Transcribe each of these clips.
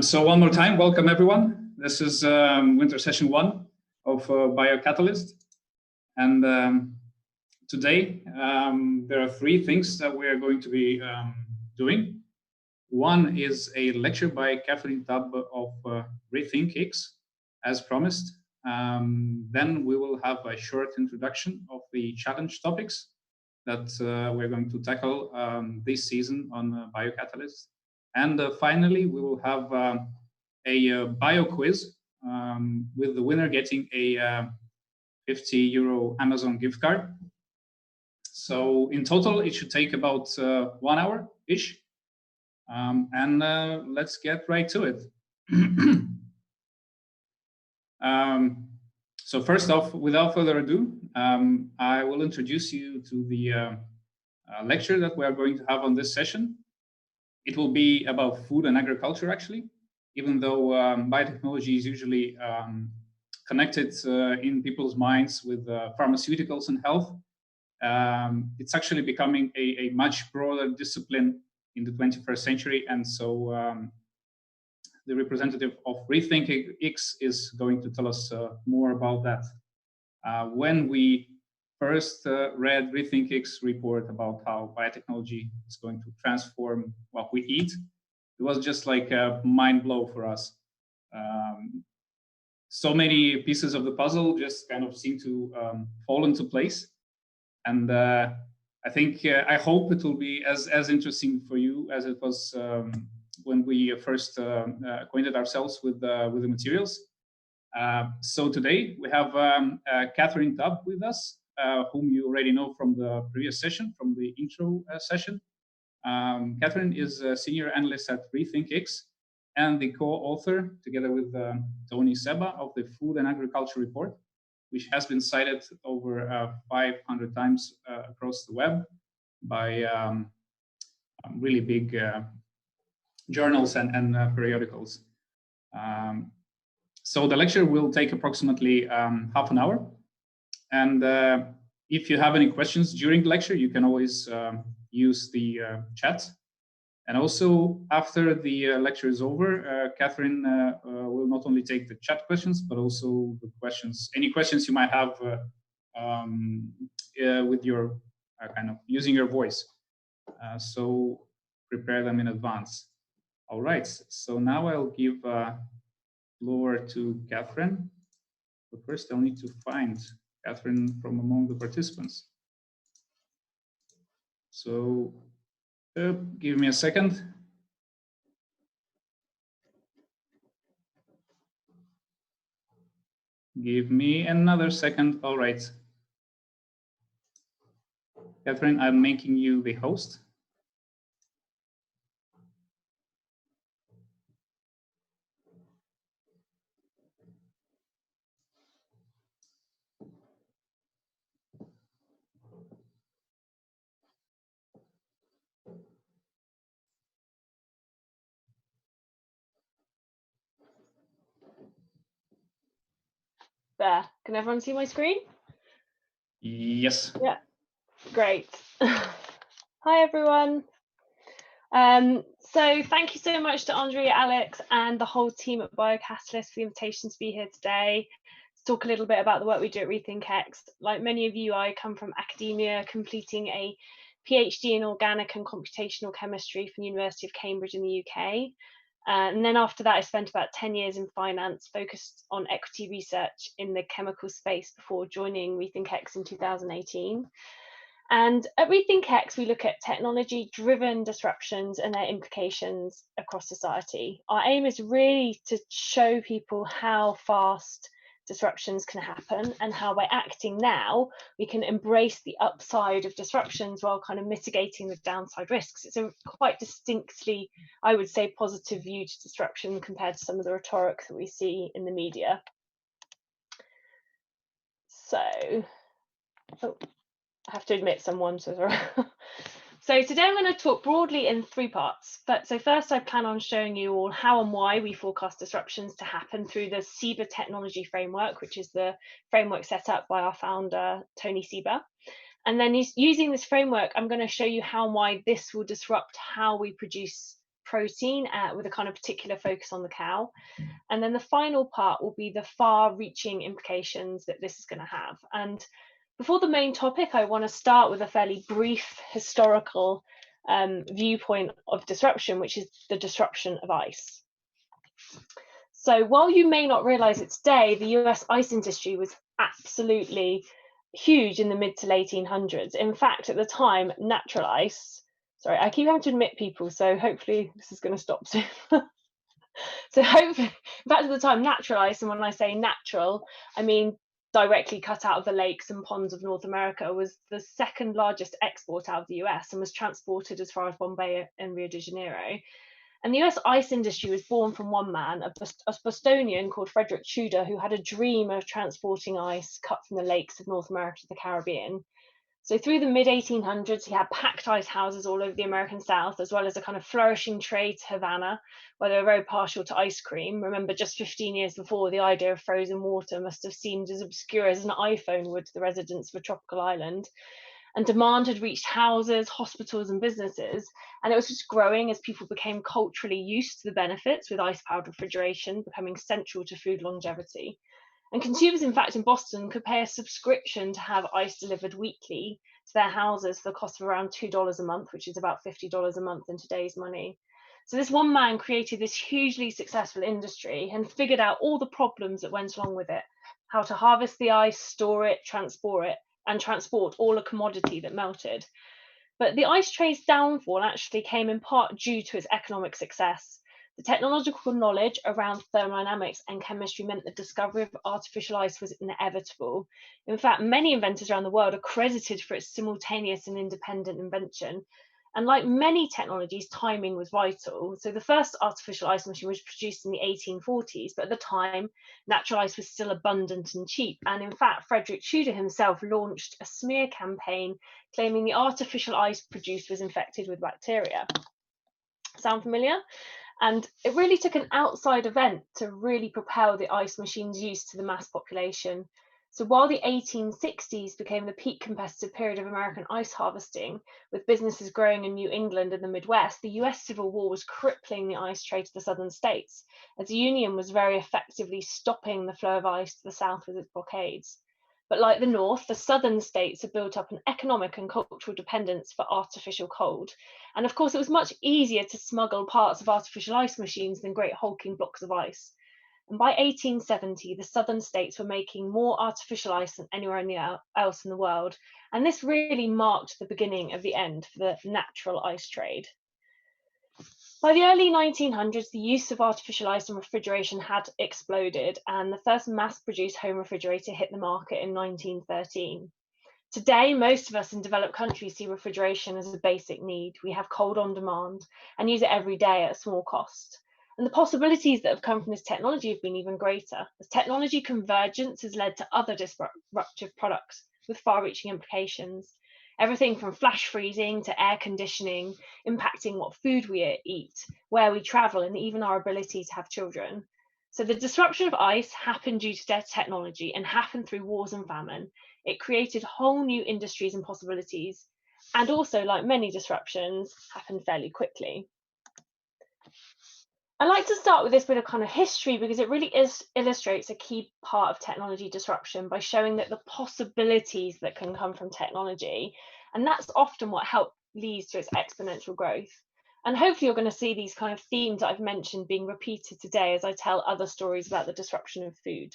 So one more time, welcome everyone. This is winter session 1 of Biocatalyst. And today there are 3 things that we are going to be doing. One is a lecture by Catherine Tubb of RethinkX, as promised. Then we will have a short introduction of the challenge topics that we're going to tackle this season on Biocatalyst. And finally, we will have a bio quiz with the winner getting a €50 Amazon gift card. So in total, it should take about 1 hour-ish. And let's get right to it. So first off, without further ado, I will introduce you to the lecture that we are going to have on this session. It will be about food and agriculture, actually, even though biotechnology is usually connected in people's minds with pharmaceuticals and health. It's actually becoming a much broader discipline in the 21st century. And so the representative of RethinkX is going to tell us more about that. When we first read RethinkX report about how biotechnology is going to transform what we eat, it was just like a mind blow for us. So many pieces of the puzzle just kind of seem to fall into place. And I think, I hope it will be as interesting for you as it was when we first acquainted ourselves with the materials. So today we have Catherine Tubb with us, whom you already know from the previous session, from the intro session. Catherine is a senior analyst at RethinkX and the co-author, together with Tony Seba, of the Food and Agriculture Report, which has been cited over 500 times across the web by really big journals and periodicals. So the lecture will take approximately half an hour. And if you have any questions during the lecture, you can always use the chat. And also, after the lecture is over, Catherine will not only take the chat questions, but also the questions, any questions you might have with your kind of using your voice. So prepare them in advance. All right, so now I'll give floor to Catherine. But first, I'll need to find Catherine from among the participants. So give me a second. Give me another second. All right. Catherine, I'm making you the host. There, can everyone see my screen? Yes. Yeah, great. Hi, everyone. So thank you so much to Andrea, Alex, and the whole team at Biocatalyst for the invitation to be here today to talk a little bit about the work we do at RethinkX. Like many of you, I come from academia, completing a PhD in organic and computational chemistry from the University of Cambridge in the UK. And then after that, I spent about 10 years in finance, focused on equity research in the chemical space before joining RethinkX in 2018. And at RethinkX, we look at technology-driven disruptions and their implications across society. Our aim is really to show people how fast disruptions can happen and how by acting now, we can embrace the upside of disruptions while kind of mitigating the downside risks. It's a quite distinctly, I would say, positive view to disruption compared to some of the rhetoric that we see in the media. So, I have to admit someone says, So today I'm going to talk broadly in 3 parts. So first, I plan on showing you all how and why we forecast disruptions to happen through the Seba technology framework, which is the framework set up by our founder, Tony Seba. And then using this framework, I'm going to show you how and why this will disrupt how we produce protein with a kind of particular focus on the cow. And then the final part will be the far-reaching implications that this is going to have. And before the main topic, I want to start with a fairly brief historical viewpoint of disruption, which is the disruption of ice. So while you may not realize it today, the US ice industry was absolutely huge in the mid to late 1800s. In fact, at the time, natural ice, sorry, I keep having to admit people, so hopefully this is going to stop soon. So hopefully, back to the time, natural ice, and when I say natural, I mean directly cut out of the lakes and ponds of North America, was the second largest export out of the US and was transported as far as Bombay and Rio de Janeiro. And the US ice industry was born from one man, a Bostonian called Frederick Tudor, who had a dream of transporting ice cut from the lakes of North America to the Caribbean. So through the mid-1800s, he had packed ice houses all over the American South, as well as a kind of flourishing trade to Havana, where they were very partial to ice cream. Remember, just 15 years before, the idea of frozen water must have seemed as obscure as an iPhone would to the residents of a tropical island. And demand had reached houses, hospitals, and businesses. And it was just growing as people became culturally used to the benefits, with ice-powered refrigeration becoming central to food longevity. And consumers, in fact, in Boston could pay a subscription to have ice delivered weekly to their houses for the cost of around $2 a month, which is about $50 a month in today's money. So this one man created this hugely successful industry and figured out all the problems that went along with it, how to harvest the ice, store it, and transport all a commodity that melted. But the ice trade's downfall actually came in part due to its economic success. The technological knowledge around thermodynamics and chemistry meant the discovery of artificial ice was inevitable. In fact, many inventors around the world are credited for its simultaneous and independent invention. And like many technologies, timing was vital. So the first artificial ice machine was produced in the 1840s, but at the time, natural ice was still abundant and cheap. And in fact, Frederick Tudor himself launched a smear campaign claiming the artificial ice produced was infected with bacteria. Sound familiar? And it really took an outside event to really propel the ice machine's use to the mass population. So while the 1860s became the peak competitive period of American ice harvesting, with businesses growing in New England and the Midwest, the US Civil War was crippling the ice trade to the southern states, as the Union was very effectively stopping the flow of ice to the south with its blockades. But like the North, the southern states had built up an economic and cultural dependence for artificial cold. And of course, it was much easier to smuggle parts of artificial ice machines than great hulking blocks of ice. And by 1870, the southern states were making more artificial ice than anywhere else in the world. And this really marked the beginning of the end for the natural ice trade. By the early 1900s, the use of artificial ice and refrigeration had exploded, and the first mass-produced home refrigerator hit the market in 1913. Today, most of us in developed countries see refrigeration as a basic need. We have cold on demand and use it every day at a small cost. And the possibilities that have come from this technology have been even greater, as technology convergence has led to other disruptive products with far-reaching implications. Everything from flash freezing to air conditioning, impacting what food we eat, where we travel, and even our ability to have children. So the disruption of ice happened due to technology and happened through wars and famine. It created whole new industries and possibilities, and also, like many disruptions, happened fairly quickly. I like to start with this bit of kind of history because it really illustrates a key part of technology disruption by showing that the possibilities that can come from technology, and that's often what leads to its exponential growth. And hopefully you're going to see these kind of themes that I've mentioned being repeated today as I tell other stories about the disruption of food.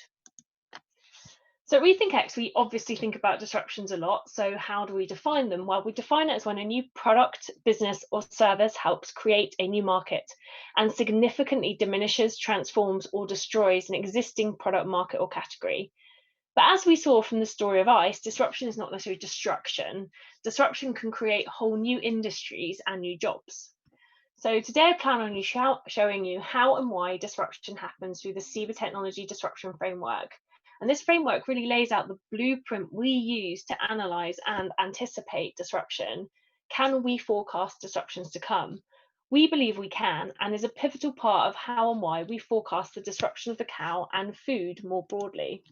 So at RethinkX, we obviously think about disruptions a lot. So how do we define them? Well, we define it as when a new product, business, or service helps create a new market and significantly diminishes, transforms, or destroys an existing product, market, or category. But as we saw from the story of ice, disruption is not necessarily destruction. Disruption can create whole new industries and new jobs. So today I plan on showing you how and why disruption happens through the CEBA Technology Disruption Framework. And this framework really lays out the blueprint we use to analyze and anticipate disruption. Can we forecast disruptions to come? We believe we can, and is a pivotal part of how and why we forecast the disruption of the cow and food more broadly.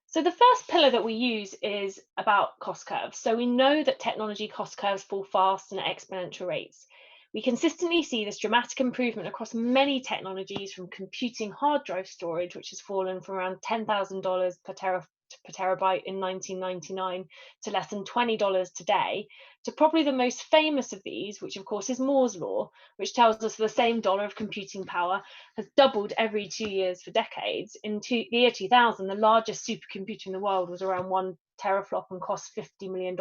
So the first pillar that we use is about cost curves. So we know that technology cost curves fall fast and at exponential rates. We consistently see this dramatic improvement across many technologies, from computing hard drive storage, which has fallen from around $10,000 per terabyte in 1999 to less than $20 today, to probably the most famous of these, which of course is Moore's law, which tells us the same dollar of computing power has doubled every 2 years for decades. In the year 2000, the largest supercomputer in the world was around 1 teraflop and cost $50 million.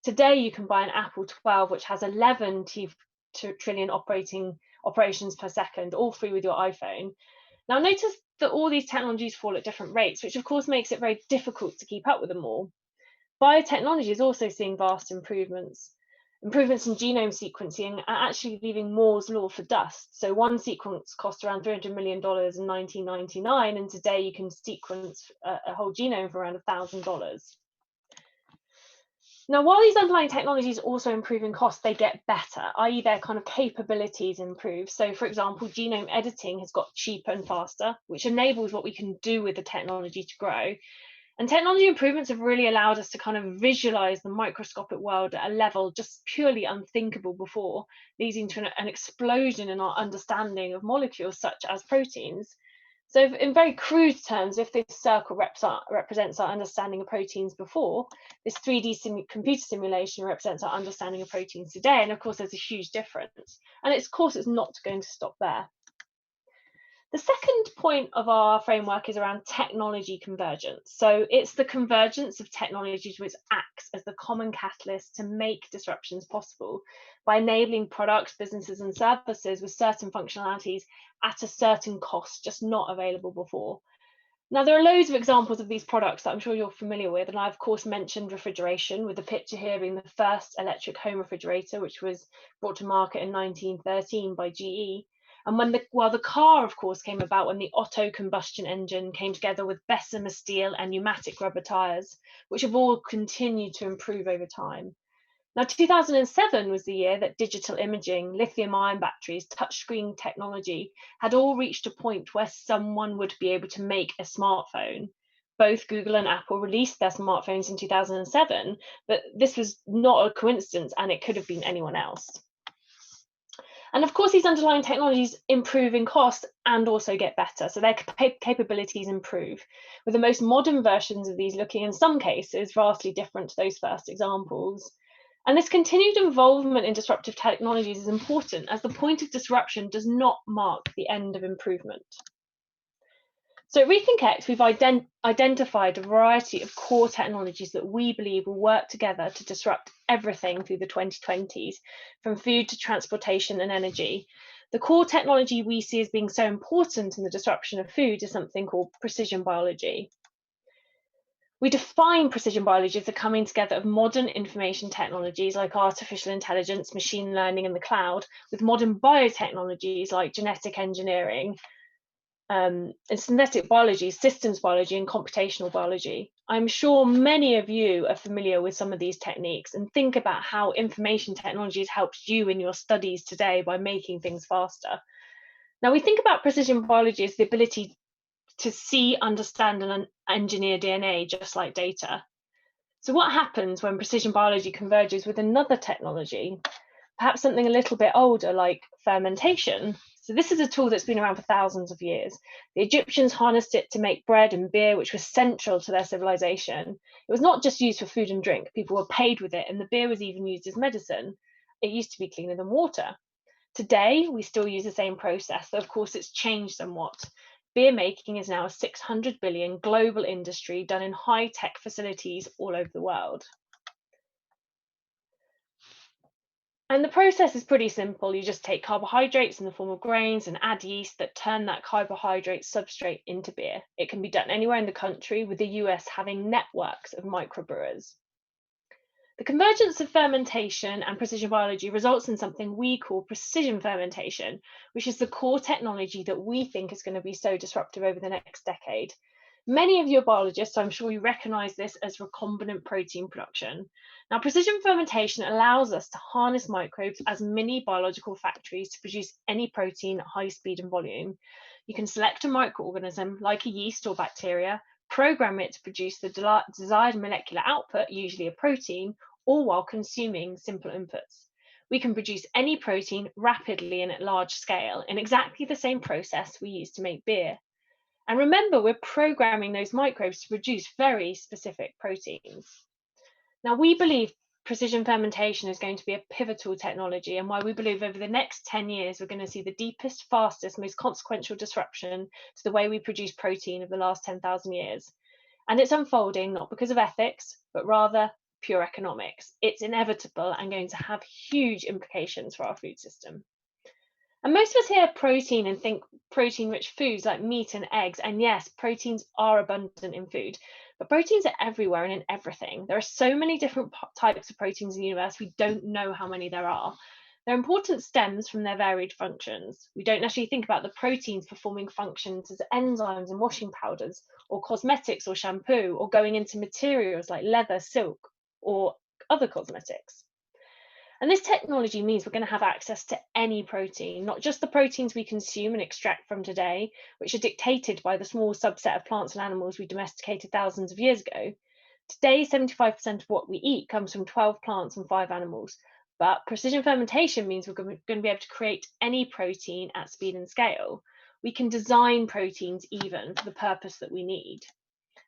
Today, you can buy an Apple 12, which has 11 trillion operations per second, all free with your iPhone. Now, notice that all these technologies fall at different rates, which of course makes it very difficult to keep up with them all. Biotechnology is also seeing vast improvements. Improvements in genome sequencing are actually leaving Moore's law for dust. So one sequence cost around $300 million in 1999, and today you can sequence a whole genome for around $1,000. Now, while these underlying technologies also improve in cost, they get better, i.e. their kind of capabilities improve. So for example, genome editing has got cheaper and faster, which enables what we can do with the technology to grow. And technology improvements have really allowed us to kind of visualize the microscopic world at a level just purely unthinkable before, leading to an explosion in our understanding of molecules such as proteins. So in very crude terms, if this circle represents our understanding of proteins before, this 3D computer simulation represents our understanding of proteins today. And of course, there's a huge difference. And of course, it's not going to stop there. The second point of our framework is around technology convergence. So it's the convergence of technologies which acts as the common catalyst to make disruptions possible by enabling products, businesses, and services with certain functionalities at a certain cost, just not available before. Now, there are loads of examples of these products that I'm sure you're familiar with, and I, of course, mentioned refrigeration, with the picture here being the first electric home refrigerator, which was brought to market in 1913 by GE. And while the car, of course, came about when the Otto combustion engine came together with Bessemer steel and pneumatic rubber tyres, which have all continued to improve over time. Now, 2007 was the year that digital imaging, lithium-ion batteries, touchscreen technology had all reached a point where someone would be able to make a smartphone. Both Google and Apple released their smartphones in 2007, but this was not a coincidence, and it could have been anyone else. And of course, these underlying technologies improve in cost and also get better. So their capabilities improve, with the most modern versions of these looking in some cases vastly different to those first examples. And this continued involvement in disruptive technologies is important, as the point of disruption does not mark the end of improvement. So at RethinkX, we've identified a variety of core technologies that we believe will work together to disrupt everything through the 2020s, from food to transportation and energy. The core technology we see as being so important in the disruption of food is something called precision biology. We define precision biology as the coming together of modern information technologies like artificial intelligence, machine learning, and the cloud, with modern biotechnologies like genetic engineering, and synthetic biology, systems biology, and computational biology. I'm sure many of you are familiar with some of these techniques and think about how information technology has helped you in your studies today by making things faster. Now, we think about precision biology as the ability to see, understand, and engineer DNA just like data. So what happens when precision biology converges with another technology, perhaps something a little bit older like fermentation? So this is a tool that's been around for thousands of years. The Egyptians harnessed it to make bread and beer, which was central to their civilization. It was not just used for food and drink. People were paid with it, and the beer was even used as medicine. It used to be cleaner than water. Today, we still use the same process, though of course it's changed somewhat. Beer making is now a 600 billion global industry done in high-tech facilities all over the world. And the process is pretty simple. You just take carbohydrates in the form of grains and add yeast that turn that carbohydrate substrate into beer. It can be done anywhere in the country, with the US having networks of microbrewers. The convergence of fermentation and precision biology results in something we call precision fermentation, which is the core technology that we think is going to be so disruptive over the next decade. Many of you are biologists, so I'm sure you recognize this as recombinant protein production. Now, precision fermentation allows us to harness microbes as mini biological factories to produce any protein at high speed and volume. You can select a microorganism like a yeast or bacteria, program it to produce the desired molecular output, usually a protein, all while consuming simple inputs. We can produce any protein rapidly and at large scale in exactly the same process we use to make beer. And remember, we're programming those microbes to produce very specific proteins. Now, we believe precision fermentation is going to be a pivotal technology, and why we believe over the next 10 years, we're going to see the deepest, fastest, most consequential disruption to the way we produce protein of the last 10,000 years. And it's unfolding not because of ethics, but rather pure economics. It's inevitable and going to have huge implications for our food system. And most of us hear protein and think protein-rich foods like meat and eggs. And yes, proteins are abundant in food, but proteins are everywhere and in everything. There are so many different types of proteins in the universe, we don't know how many there are. Their importance stems from their varied functions. We don't actually think about the proteins performing functions as enzymes and washing powders, or cosmetics or shampoo, or going into materials like leather, silk, or other cosmetics. And this technology means we're going to have access to any protein, not just the proteins we consume and extract from today, which are dictated by the small subset of plants and animals we domesticated thousands of years ago. Today, 75% of what we eat comes from 12 plants and 5 animals. But precision fermentation means we're going to be able to create any protein at speed and scale. We can design proteins even for the purpose that we need.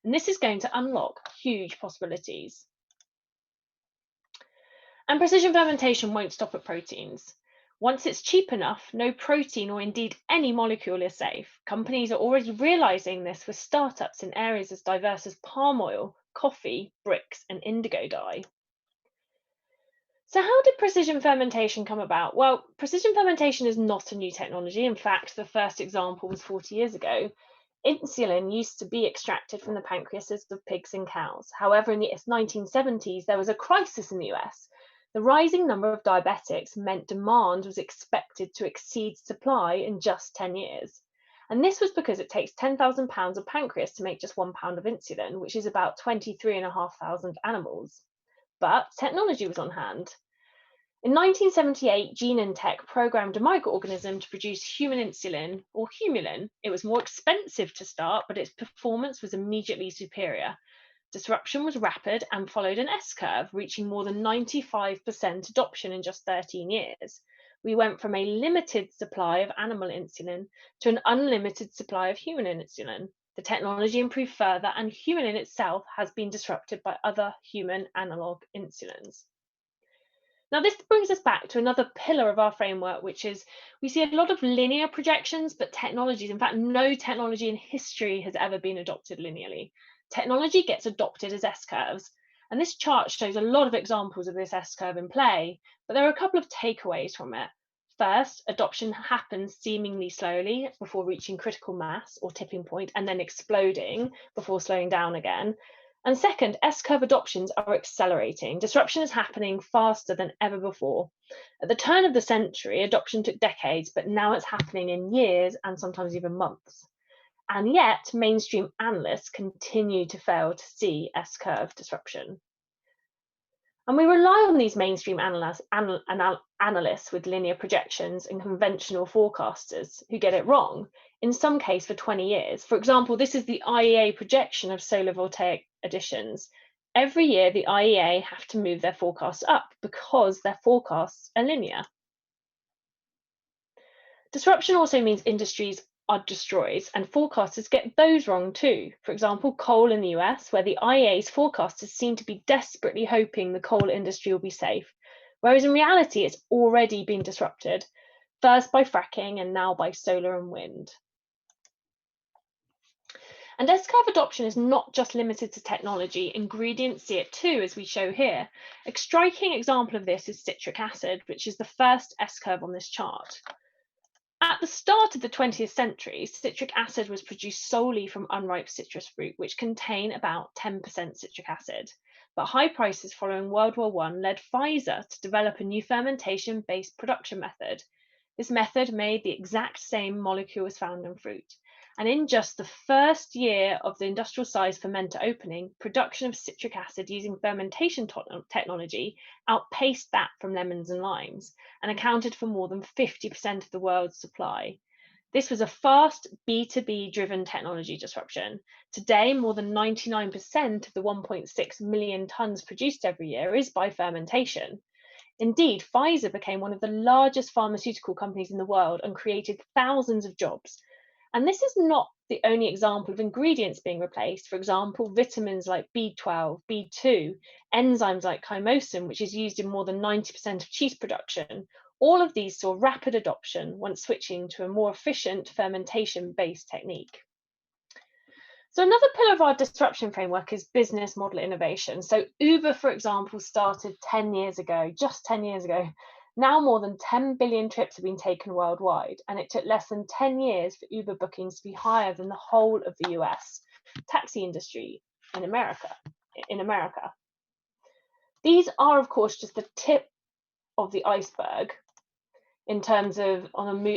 And this is going to unlock huge possibilities. And precision fermentation won't stop at proteins. Once it's cheap enough, no protein or indeed any molecule is safe. Companies are already realizing this with startups in areas as diverse as palm oil, coffee, bricks, and indigo dye. So how did precision fermentation come about? Well, precision fermentation is not a new technology. In fact, the first example was 40 years ago. Insulin used to be extracted from the pancreases of pigs and cows. However, in the 1970s, there was a crisis in the US. The rising number of diabetics meant demand was expected to exceed supply in just 10 years. And this was because it takes 10,000 pounds of pancreas to make just 1 pound of insulin, which is about 23,500 animals. But technology was on hand. In 1978, Genentech programmed a microorganism to produce human insulin, or humulin. It was more expensive to start, but its performance was immediately superior. Disruption was rapid and followed an S-curve, reaching more than 95% adoption in just 13 years. We went from a limited supply of animal insulin to an unlimited supply of human insulin. The technology improved further, and humulin itself has been disrupted by other human analog insulins. Now, this brings us back to another pillar of our framework, which is we see a lot of linear projections, but technologies, in fact, no technology in history has ever been adopted linearly. Technology gets adopted as S-curves, and this chart shows a lot of examples of this S-curve in play, but there are a couple of takeaways from it. First, adoption happens seemingly slowly before reaching critical mass or tipping point, and then exploding before slowing down again. And second, S-curve adoptions are accelerating. Disruption is happening faster than ever before. At the turn of the century, adoption took decades, but now it's happening in years and sometimes even months. And yet, mainstream analysts continue to fail to see S-curve disruption. And we rely on these mainstream analysts with linear projections and conventional forecasters who get it wrong, in some case for 20 years. For example, this is the IEA projection of solar voltaic additions. Every year, the IEA have to move their forecasts up because their forecasts are linear. Disruption also means industries are destroyed, and forecasters get those wrong too. For example, coal in the US, where the IEA's forecasters seem to be desperately hoping the coal industry will be safe, whereas in reality it's already been disrupted, first by fracking and now by solar and wind. And S-curve adoption is not just limited to technology. Ingredients see it too, as we show here. A striking example of this is citric acid, which is the first S-curve on this chart. At the start of the 20th century, citric acid was produced solely from unripe citrus fruit, which contain about 10% citric acid. But high prices following World War I led Pfizer to develop a new fermentation-based production method. This method made the exact same molecule as found in fruit. And in just the first year of the industrial size fermenter opening, production of citric acid using fermentation technology outpaced that from lemons and limes and accounted for more than 50% of the world's supply. This was a fast B2B driven technology disruption. Today, more than 99% of the 1.6 million tons produced every year is by fermentation. Indeed, Pfizer became one of the largest pharmaceutical companies in the world and created thousands of jobs. And this is not the only example of ingredients being replaced. For example, vitamins like B12, B2, enzymes like chymosin, which is used in more than 90% of cheese production. All of these saw rapid adoption once switching to a more efficient fermentation-based technique. So another pillar of our disruption framework is business model innovation. So Uber, for example, started 10 years ago, just 10 years ago. Now more than 10 billion trips have been taken worldwide, and it took less than 10 years for Uber bookings to be higher than the whole of the US taxi industry in America. These are, of course, just the tip of the iceberg in terms of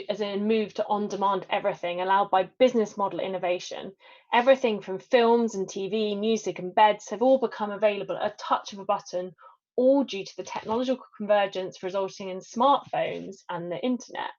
as in move to on-demand everything allowed by business model innovation. Everything from films and TV, music and beds have all become available at a touch of a button, all due to the technological convergence resulting in smartphones and the internet.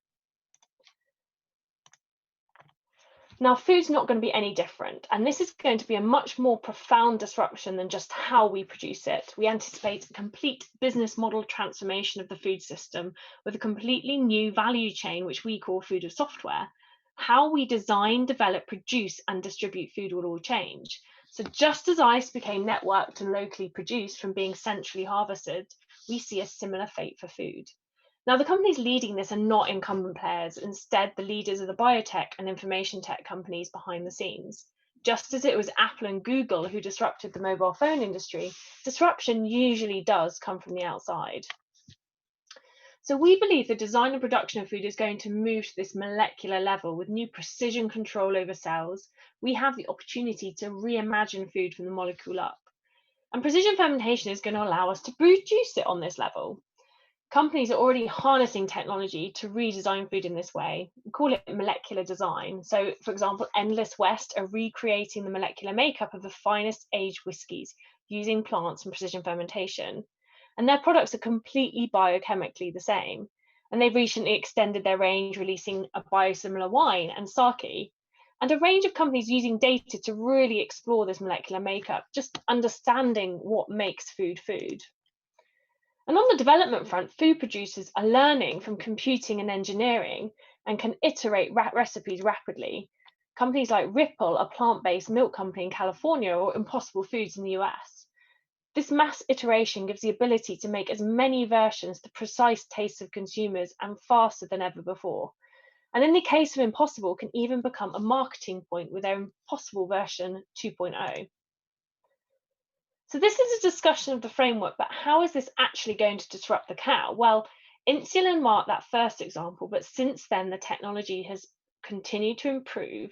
Now, food's not going to be any different, and this is going to be a much more profound disruption than just how we produce it. We anticipate a complete business model transformation of the food system with a completely new value chain, which we call food as software. How we design, develop, produce, and distribute food will all change. So just as ice became networked and locally produced from being centrally harvested, we see a similar fate for food. Now, the companies leading this are not incumbent players. Instead, the leaders are the biotech and information tech companies behind the scenes. Just as it was Apple and Google who disrupted the mobile phone industry, disruption usually does come from the outside. So we believe the design and production of food is going to move to this molecular level with new precision control over cells. We have the opportunity to reimagine food from the molecule up. And precision fermentation is going to allow us to produce it on this level. Companies are already harnessing technology to redesign food in this way. We call it molecular design. So, for example, Endless West are recreating the molecular makeup of the finest aged whiskies using plants and precision fermentation. And their products are completely biochemically the same. And they've recently extended their range, releasing a biosimilar wine and sake. And a range of companies using data to really explore this molecular makeup, just understanding what makes food food. And on the development front, food producers are learning from computing and engineering and can iterate recipes rapidly. Companies like Ripple, a plant-based milk company in California, or Impossible Foods in the US. This mass iteration gives the ability to make as many versions to precise tastes of consumers and faster than ever before. And in the case of Impossible, can even become a marketing point with their Impossible version 2.0. So this is a discussion of the framework, but how is this actually going to disrupt the cow? Well, insulin marked that first example, but since then the technology has continued to improve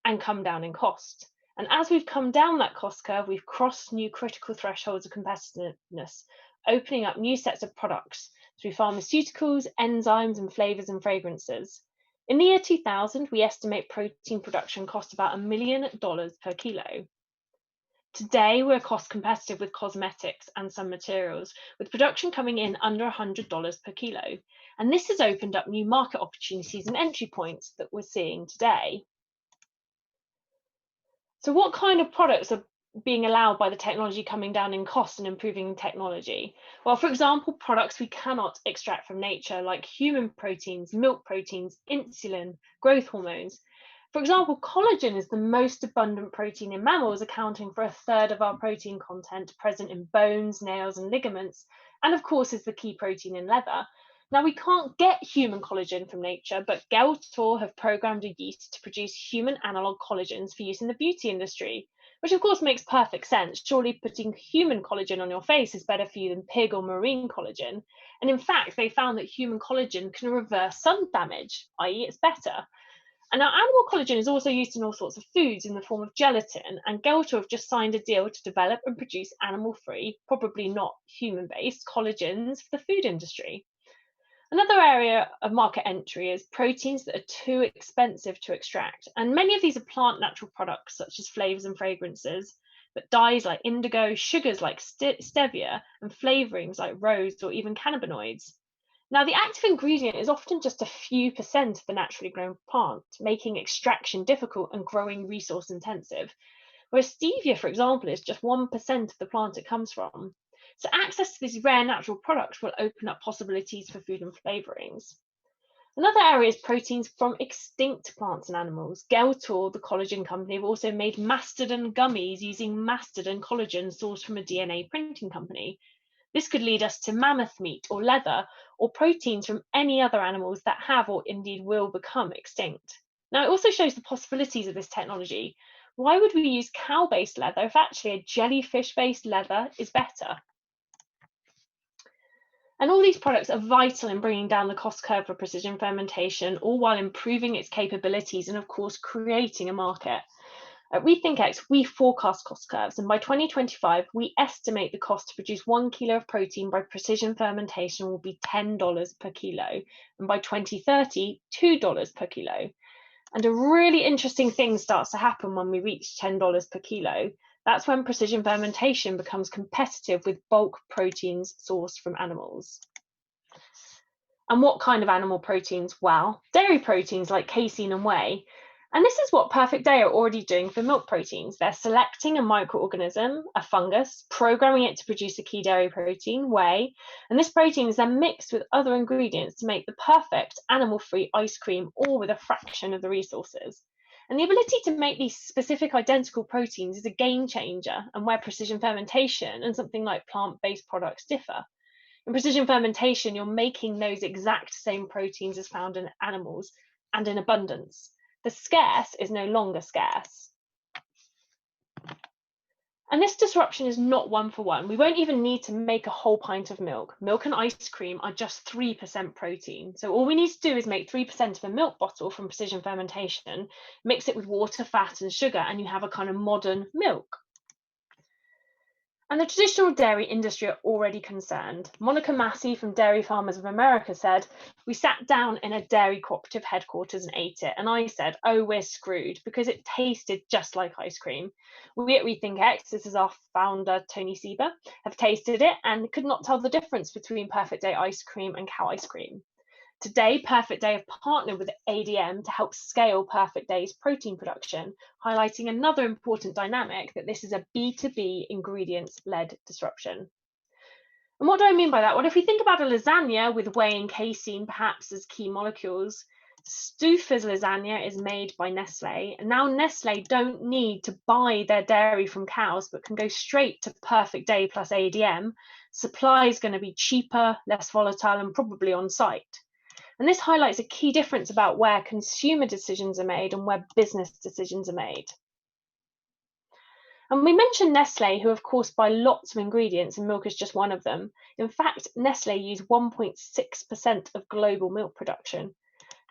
and come down in cost. And as we've come down that cost curve, we've crossed new critical thresholds of competitiveness, opening up new sets of products through pharmaceuticals, enzymes, and flavors and fragrances. In the year 2000, we estimate protein production cost about $1 million per kilo. Today, we're cost competitive with cosmetics and some materials, with production coming in under $100 per kilo. And this has opened up new market opportunities and entry points that we're seeing today. So what kind of products are being allowed by the technology coming down in cost and improving technology? Well, for example, products we cannot extract from nature, like human proteins, milk proteins, insulin, growth hormones. For example, collagen is the most abundant protein in mammals, accounting for 1/3 of our protein content present in bones, nails, and ligaments, and of course is the key protein in leather. Now, we can't get human collagen from nature, but Geltor have programmed a yeast to produce human analog collagens for use in the beauty industry, which of course makes perfect sense. Surely putting human collagen on your face is better for you than pig or marine collagen. And in fact, they found that human collagen can reverse sun damage, i.e. it's better. And now animal collagen is also used in all sorts of foods in the form of gelatin, and Geltor have just signed a deal to develop and produce animal-free, probably not human-based, collagens for the food industry. Another area of market entry is proteins that are too expensive to extract, and many of these are plant natural products such as flavors and fragrances, but dyes like indigo, sugars like stevia, and flavorings like rose or even cannabinoids. Now, the active ingredient is often just a few percent of the naturally grown plant, making extraction difficult and growing resource intensive, whereas stevia, for example, is just 1% of the plant it comes from. So access to these rare natural products will open up possibilities for food and flavourings. Another area is proteins from extinct plants and animals. Geltor, the collagen company, have also made mastodon gummies using mastodon collagen sourced from a DNA printing company. This could lead us to mammoth meat or leather or proteins from any other animals that have or indeed will become extinct. Now, it also shows the possibilities of this technology. Why would we use cow-based leather if actually a jellyfish-based leather is better? And all these products are vital in bringing down the cost curve for precision fermentation, all while improving its capabilities and, of course, creating a market. At RethinkX, we forecast cost curves, and by 2025, we estimate the cost to produce 1 kilo of protein by precision fermentation will be $10 per kilo, and by 2030, $2 per kilo. And a really interesting thing starts to happen when we reach $10 per kilo. That's when precision fermentation becomes competitive with bulk proteins sourced from animals. And what kind of animal proteins? Well, dairy proteins like casein and whey. And this is what Perfect Day are already doing for milk proteins. They're selecting a microorganism, a fungus, programming it to produce a key dairy protein, whey, and this protein is then mixed with other ingredients to make the perfect animal-free ice cream, all with a fraction of the resources. And the ability to make these specific identical proteins is a game changer, and where precision fermentation and something like plant-based products differ. In precision fermentation, you're making those exact same proteins as found in animals and in abundance. The scarce is no longer scarce. And this disruption is not one for one. We won't even need to make a whole pint of milk. Milk and ice cream are just 3% protein. So all we need to do is make 3% of a milk bottle from precision fermentation, mix it with water, fat, and sugar, and you have a kind of modern milk. And the traditional dairy industry are already concerned. Monica Massey from Dairy Farmers of America said, "We sat down in a dairy cooperative headquarters and ate it. And I said, oh, we're screwed because it tasted just like ice cream. We at RethinkX, this is our founder, Tony Sieber, have tasted it and could not tell the difference between Perfect Day ice cream and cow ice cream." Today, Perfect Day have partnered with ADM to help scale Perfect Day's protein production, highlighting another important dynamic that this is a B2B ingredients-led disruption. And what do I mean by that? Well, if we think about a lasagna with whey and casein perhaps as key molecules, Stouffer's lasagna is made by Nestle, and now Nestle don't need to buy their dairy from cows, but can go straight to Perfect Day plus ADM. Supply is going to be cheaper, less volatile, and probably on site. And this highlights a key difference about where consumer decisions are made and where business decisions are made. And we mentioned Nestle, who of course buy lots of ingredients, and milk is just one of them. In fact, Nestle use 1.6% of global milk production.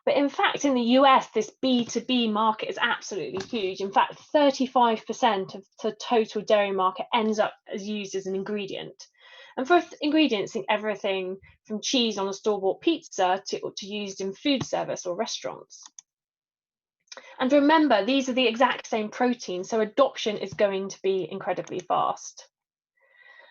But in fact, in the US, this B2B market is absolutely huge. In fact, 35% of the total dairy market ends up as used as an ingredient. And for ingredients, think everything from cheese on a store-bought pizza to used in food service or restaurants. And remember, these are the exact same proteins, so adoption is going to be incredibly fast.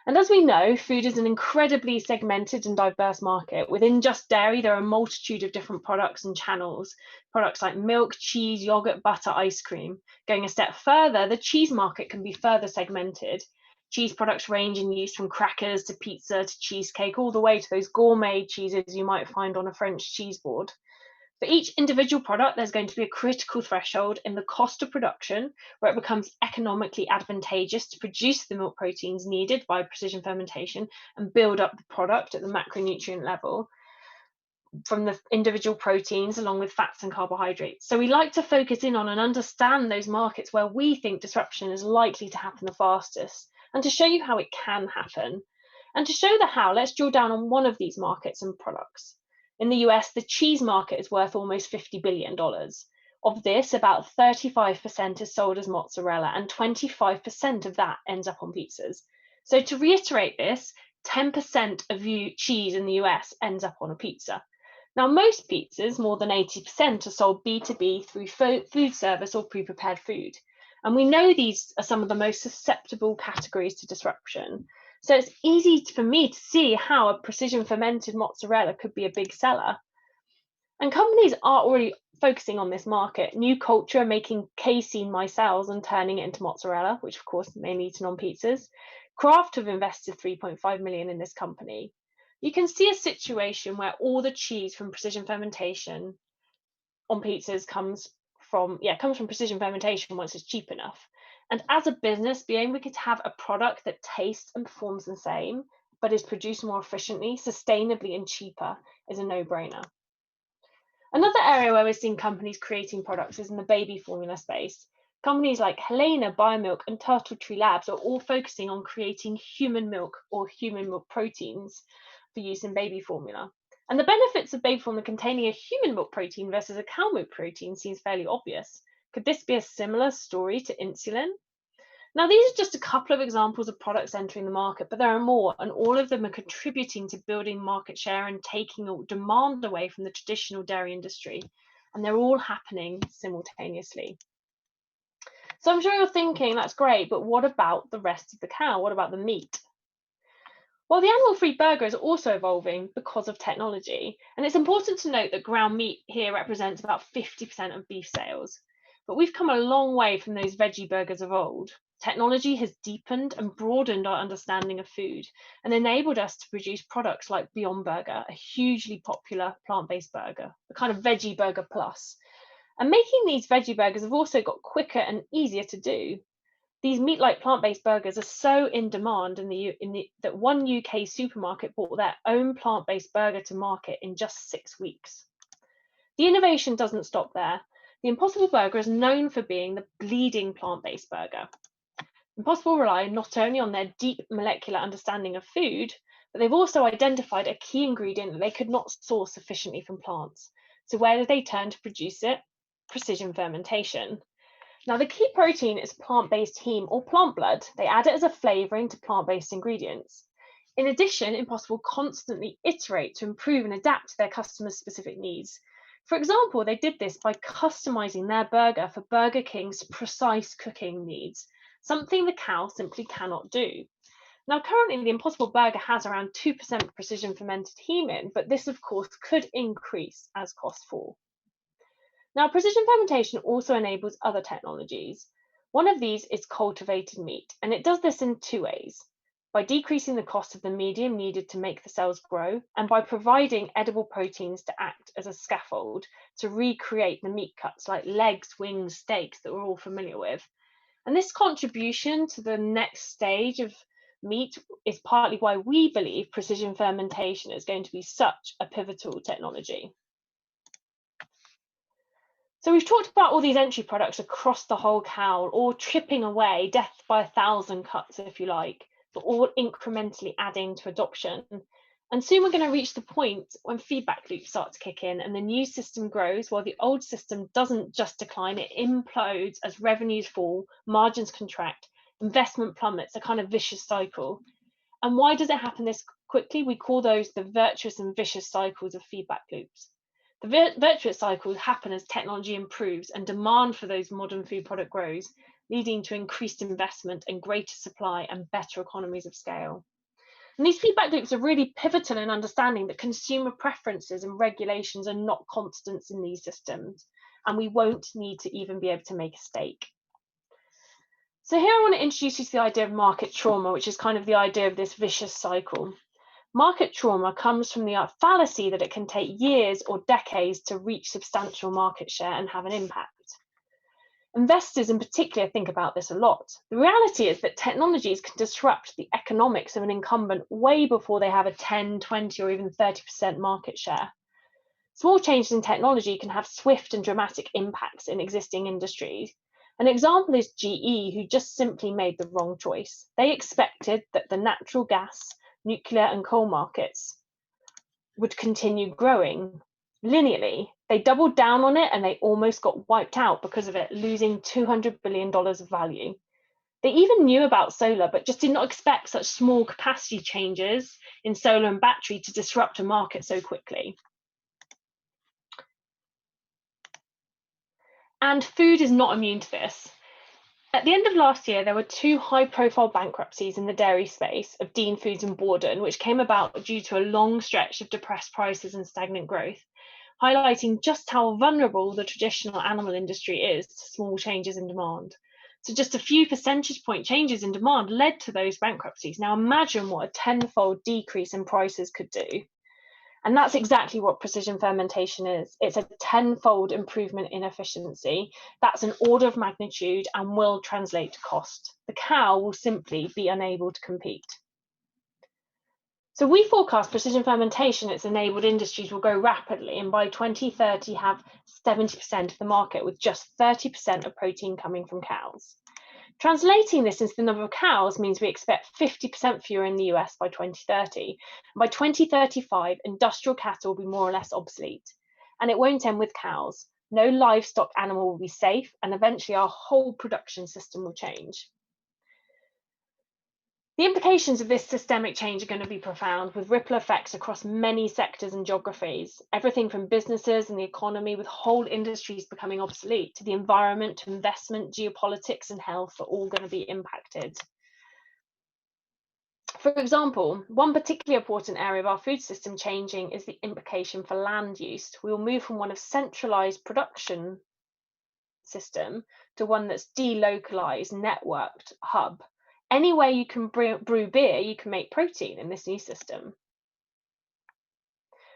And as we know, food is an incredibly segmented and diverse market. Within just dairy, there are a multitude of different products and channels. Products like milk, cheese, yogurt, butter, ice cream. Going a step further, the cheese market can be further segmented. Cheese products range in use from crackers to pizza to cheesecake, all the way to those gourmet cheeses you might find on a French cheese board. For each individual product, there's going to be a critical threshold in the cost of production where it becomes economically advantageous to produce the milk proteins needed by precision fermentation and build up the product at the macronutrient level from the individual proteins along with fats and carbohydrates. So we like to focus in on and understand those markets where we think disruption is likely to happen the fastest, and to show you how it can happen. And to show the how, let's drill down on one of these markets and products. In the US, the cheese market is worth almost $50 billion. Of this, about 35% is sold as mozzarella, and 25% of that ends up on pizzas. So to reiterate this, 10% of cheese in the US ends up on a pizza. Now, most pizzas, more than 80%, are sold B2B through food service or pre-prepared food. And we know these are some of the most susceptible categories to disruption. So it's easy for me to see how a precision fermented mozzarella could be a big seller. And companies are already focusing on this market. New Culture making casein micelles and turning it into mozzarella, which of course may be eaten on pizzas. Kraft have invested 3.5 million in this company. You can see a situation where all the cheese from precision fermentation on pizzas comes from precision fermentation once it's cheap enough. And as a business, being able to have a product that tastes and performs the same, but is produced more efficiently, sustainably, and cheaper is a no-brainer. Another area where we're seeing companies creating products is in the baby formula space. Companies like Helena, Biomilk, and Turtle Tree Labs are all focusing on creating human milk or human milk proteins for use in baby formula. And the benefits of baby formula containing a human milk protein versus a cow milk protein seems fairly obvious. Could this be a similar story to insulin? Now, these are just a couple of examples of products entering the market, but there are more, and all of them are contributing to building market share and taking demand away from the traditional dairy industry. And they're all happening simultaneously. So I'm sure you're thinking, that's great, but what about the rest of the cow? What about the meat? Well, the animal-free burger is also evolving because of technology. And it's important to note that ground meat here represents about 50% of beef sales. But we've come a long way from those veggie burgers of old. Technology has deepened and broadened our understanding of food and enabled us to produce products like Beyond Burger, a hugely popular plant-based burger, a kind of veggie burger plus. And making these veggie burgers have also got quicker and easier to do. These meat-like plant-based burgers are so in demand that one UK supermarket brought their own plant-based burger to market in just 6 weeks. The innovation doesn't stop there. The Impossible Burger is known for being the bleeding plant-based burger. Impossible rely not only on their deep molecular understanding of food, but they've also identified a key ingredient that they could not source sufficiently from plants. So where did they turn to produce it? Precision fermentation. Now, the key protein is plant-based heme or plant blood. They add it as a flavouring to plant-based ingredients. In addition, Impossible constantly iterate to improve and adapt to their customers' specific needs. For example, they did this by customising their burger for Burger King's precise cooking needs, something the cow simply cannot do. Now, currently, the Impossible Burger has around 2% precision fermented heme in, but this, of course, could increase as costs fall. Now, precision fermentation also enables other technologies. One of these is cultivated meat, and it does this in 2 ways: by decreasing the cost of the medium needed to make the cells grow, and by providing edible proteins to act as a scaffold to recreate the meat cuts like legs, wings, steaks that we're all familiar with. And this contribution to the next stage of meat is partly why we believe precision fermentation is going to be such a pivotal technology. So we've talked about all these entry products across the whole cow, all chipping away, death by 1,000 cuts, if you like, but all incrementally adding to adoption. And soon we're going to reach the point when feedback loops start to kick in and the new system grows while the old system doesn't just decline, it implodes as revenues fall, margins contract, investment plummets, a kind of vicious cycle. And why does it happen this quickly? We call those the virtuous and vicious cycles of feedback loops. The virtuous cycles happen as technology improves and demand for those modern food product grows, leading to increased investment and greater supply and better economies of scale. And these feedback loops are really pivotal in understanding that consumer preferences and regulations are not constants in these systems, and we won't need to even be able to make a stake. So here I want to introduce you to the idea of market trauma, which is kind of the idea of this vicious cycle. Market trauma comes from the fallacy that it can take years or decades to reach substantial market share and have an impact. Investors in particular think about this a lot. The reality is that technologies can disrupt the economics of an incumbent way before they have a 10, 20, or even 30% market share. Small changes in technology can have swift and dramatic impacts in existing industries. An example is GE, who just simply made the wrong choice. They expected that the natural gas, nuclear, and coal markets would continue growing linearly. They doubled down on it and they almost got wiped out because of it, losing $200 billion of value. They even knew about solar, but just did not expect such small capacity changes in solar and battery to disrupt a market so quickly. And food is not immune to this. At the end of last year, there were 2 high-profile bankruptcies in the dairy space of Dean Foods and Borden, which came about due to a long stretch of depressed prices and stagnant growth, highlighting just how vulnerable the traditional animal industry is to small changes in demand. So just a few percentage point changes in demand led to those bankruptcies. Now imagine what a tenfold decrease in prices could do. And that's exactly what precision fermentation is. It's a tenfold improvement in efficiency. That's an order of magnitude and will translate to cost. The cow will simply be unable to compete. So we forecast precision fermentation, its enabled industries will grow rapidly, and by 2030 have 70% of the market, with just 30% of protein coming from cows. Translating this into the number of cows means we expect 50% fewer in the US by 2030. And by 2035, industrial cattle will be more or less obsolete. And it won't end with cows. No livestock animal will be safe, and eventually our whole production system will change. The implications of this systemic change are going to be profound, with ripple effects across many sectors and geographies. Everything from businesses and the economy, with whole industries becoming obsolete, to the environment, to investment, geopolitics, and health are all going to be impacted. For example, one particularly important area of our food system changing is the implication for land use. We will move from one of centralized production system to one that's delocalized, networked hub. Anywhere you can brew beer, you can make protein in this new system.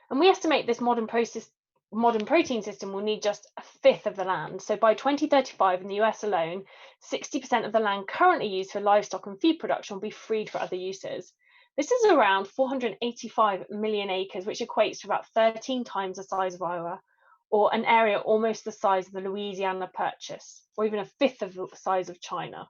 And we estimate this modern protein system will need just a fifth of the land. So by 2035 in the US alone, 60% of the land currently used for livestock and feed production will be freed for other uses. This is around 485 million acres, which equates to about 13 times the size of Iowa, or an area almost the size of the Louisiana Purchase, or even a fifth of the size of China.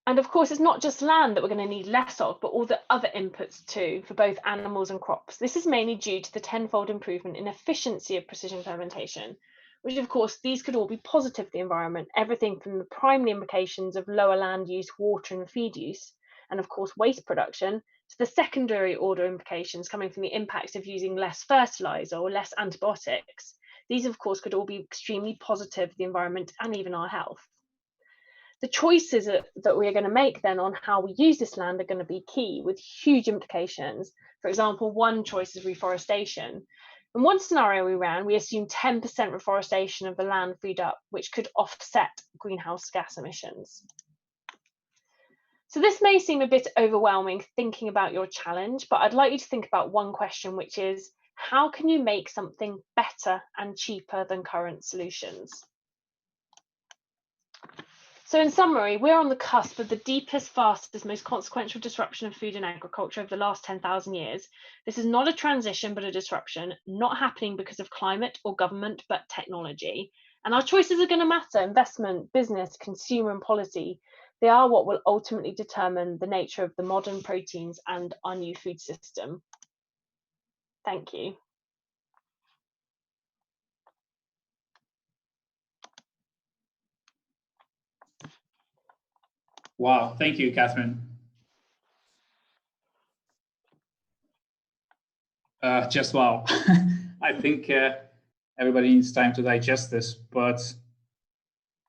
And of course, it's not just land that we're going to need less of, but all the other inputs too, for both animals and crops. This is mainly due to the tenfold improvement in efficiency of precision fermentation, which of course, these could all be positive for the environment, everything from the primary implications of lower land use, water and feed use, and of course, waste production, to the secondary order implications coming from the impacts of using less fertilizer or less antibiotics. These of course could all be extremely positive for the environment and even our health. The choices that we are going to make then on how we use this land are going to be key, with huge implications. For example, one choice is reforestation. In one scenario we ran, we assumed 10% reforestation of the land freed up, which could offset greenhouse gas emissions. So this may seem a bit overwhelming thinking about your challenge, but I'd like you to think about one question, which is, how can you make something better and cheaper than current solutions? So in summary, we're on the cusp of the deepest, fastest, most consequential disruption of food and agriculture over the last 10,000 years. This is not a transition, but a disruption, not happening because of climate or government, but technology. And our choices are going to matter: investment, business, consumer, and policy. They are what will ultimately determine the nature of the modern proteins and our new food system. Thank you. Wow, thank you, Catherine. Just wow. I think everybody needs time to digest this, but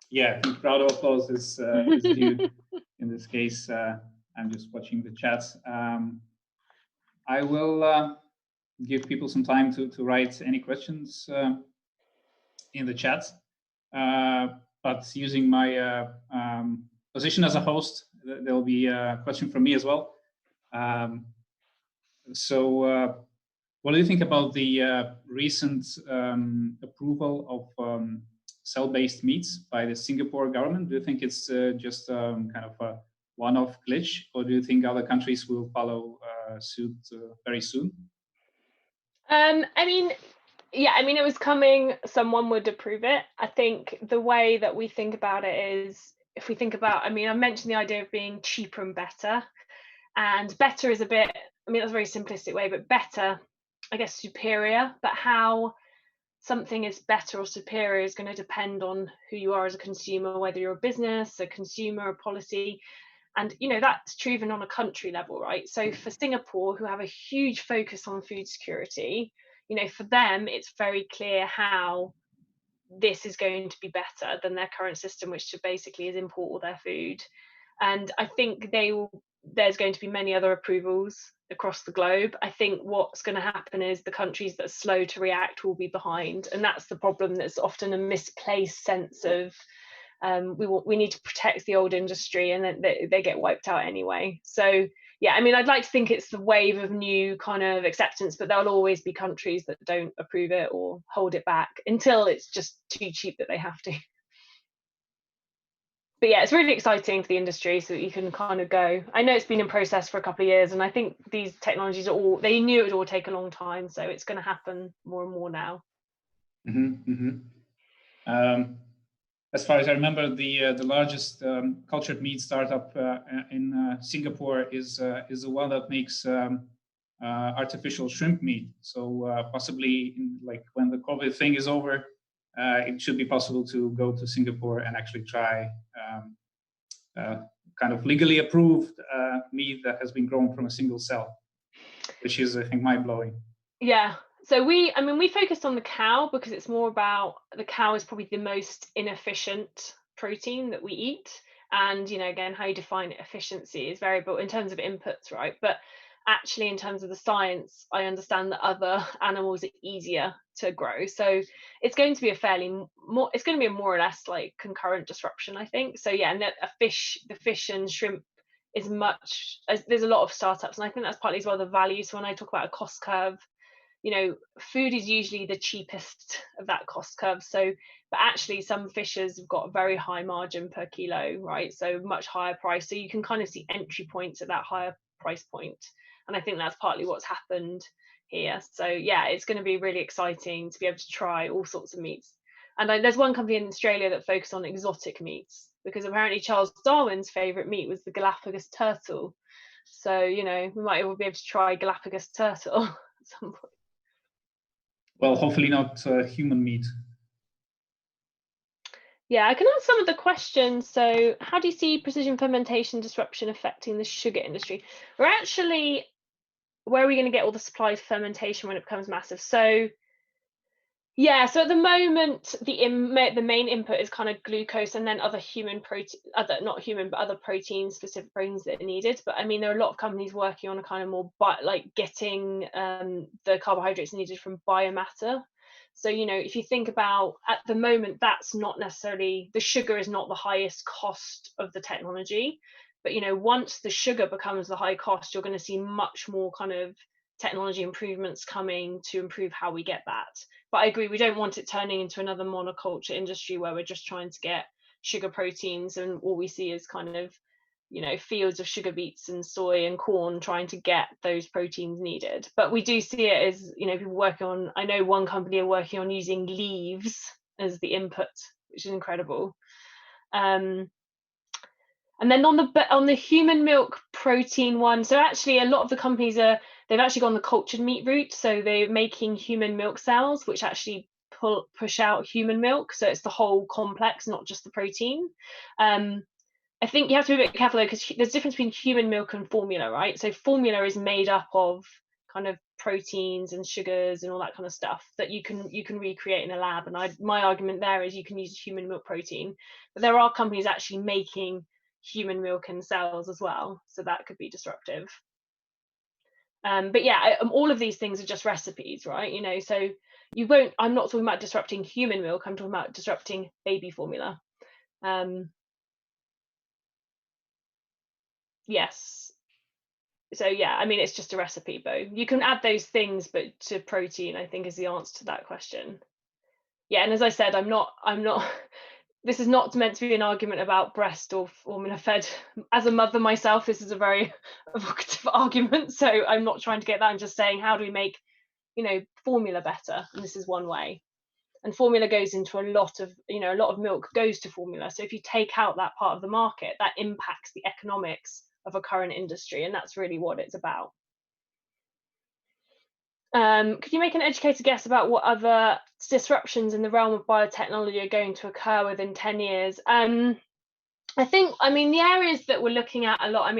yeah, I think round of applause is due. In this case, I'm just watching the chat. I will give people some time to write any questions in the chat, but using my position as a host, there will be a question from me as well. What do you think about the recent approval of cell-based meats by the Singapore government? Do you think it's just kind of a one-off glitch, or do you think other countries will follow suit very soon? I mean, it was coming, someone would approve it. I think the way that we think about it is, if we think about, I mentioned the idea of being cheaper and better. And better is a bit, that's a very simplistic way, but better, I guess, superior. But how something is better or superior is going to depend on who you are as a consumer, whether you're a business, a consumer, a policy. And, that's true even on a country level, right? So for Singapore, who have a huge focus on food security, for them, it's very clear how this is going to be better than their current system, which basically is import all their food. And I think there's going to be many other approvals across the globe. I think what's going to happen is the countries that are slow to react will be behind, and that's the problem. That's often a misplaced sense of we need to protect the old industry, and then they get wiped out anyway. So yeah, I mean, I'd like to think it's the wave of new kind of acceptance, but there'll always be countries that don't approve it or hold it back until it's just too cheap that they have to. But yeah, it's really exciting for the industry, so that you can kind of go. I know it's been in process for a couple of years, and I think these technologies they knew it would all take a long time, so it's going to happen more and more now. As far as I remember, the largest cultured meat startup in Singapore is the one that makes artificial shrimp meat. So possibly, like when the COVID thing is over, it should be possible to go to Singapore and actually try kind of legally approved meat that has been grown from a single cell, which is, I think, mind-blowing. Yeah. So we focused on the cow because it's more about the cow is probably the most inefficient protein that we eat. And, again, how you define efficiency is variable in terms of inputs, right? But actually, in terms of the science, I understand that other animals are easier to grow. So it's going to be it's going to be a more or less like concurrent disruption, I think. So yeah, and the fish and shrimp is there's a lot of startups, and I think that's partly as well the value. So when I talk about a cost curve, food is usually the cheapest of that cost curve. So, but actually some fishes have got a very high margin per kilo, right? So much higher price. So you can kind of see entry points at that higher price point. And I think that's partly what's happened here. So yeah, it's going to be really exciting to be able to try all sorts of meats. And there's one company in Australia that focused on exotic meats, because apparently Charles Darwin's favorite meat was the Galapagos turtle. So, we might all be able to try Galapagos turtle at some point. Well, hopefully not human meat. Yeah, I can answer some of the questions. So how do you see precision fermentation disruption affecting the sugar industry? Where are we going to get all the supply of fermentation when it becomes massive? So yeah, so at the moment, the main input is kind of glucose, and then other human protein, not human, but other protein specific proteins that are needed. But I mean, there are a lot of companies working on a kind of more like getting the carbohydrates needed from biomatter. So, if you think about at the moment, that's not necessarily, the sugar is not the highest cost of the technology. But, once the sugar becomes the high cost, you're going to see much more kind of technology improvements coming to improve how we get that. But I agree, we don't want it turning into another monoculture industry where we're just trying to get sugar proteins, and all we see is kind of, fields of sugar beets and soy and corn trying to get those proteins needed. But we do see it as, people working on, I know one company are working on using leaves as the input, which is incredible. And then on the human milk protein one, so actually a lot of the companies they've actually gone the cultured meat route. So they're making human milk cells, which actually push out human milk. So it's the whole complex, not just the protein. I think you have to be a bit careful though, because there's a difference between human milk and formula, right? So formula is made up of kind of proteins and sugars and all that kind of stuff that you can recreate in a lab. And my argument there is you can use human milk protein, but there are companies actually making human milk in cells as well, so that could be disruptive. But yeah, all of these things are just recipes, right? So I'm not talking about disrupting human milk, I'm talking about disrupting baby formula. Yes, so yeah, I mean, it's just a recipe, Bo. You can add those things, but to protein, I think, is the answer to that question. Yeah, and as I said, I'm not this is not meant to be an argument about breast or formula fed. As a mother myself, this is a very evocative argument, so I'm not trying to get that. I'm just saying, how do we make, formula better? And this is one way. And formula goes into a lot of milk goes to formula. So if you take out that part of the market, that impacts the economics of a current industry, and that's really what it's about. Could you make an educated guess about what other disruptions in the realm of biotechnology are going to occur within 10 years? I think, the areas that we're looking at a lot, I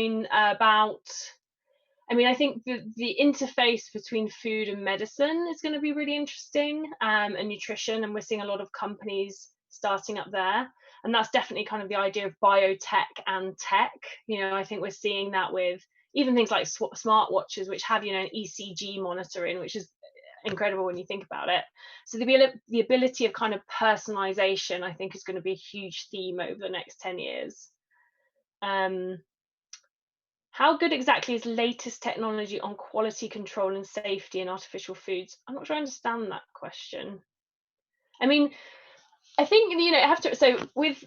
think the interface between food and medicine is going to be really interesting, and nutrition, and we're seeing a lot of companies starting up there. And that's definitely kind of the idea of biotech and tech. I think we're seeing that with even things like smart watches, which have, you know, an ECG monitoring, which is incredible when you think about it. So the ability of kind of personalization, I think, is going to be a huge theme over the next 10 years. How good exactly is latest technology on quality control and safety in artificial foods? I'm not sure I understand that question. I mean, I think, you know, so with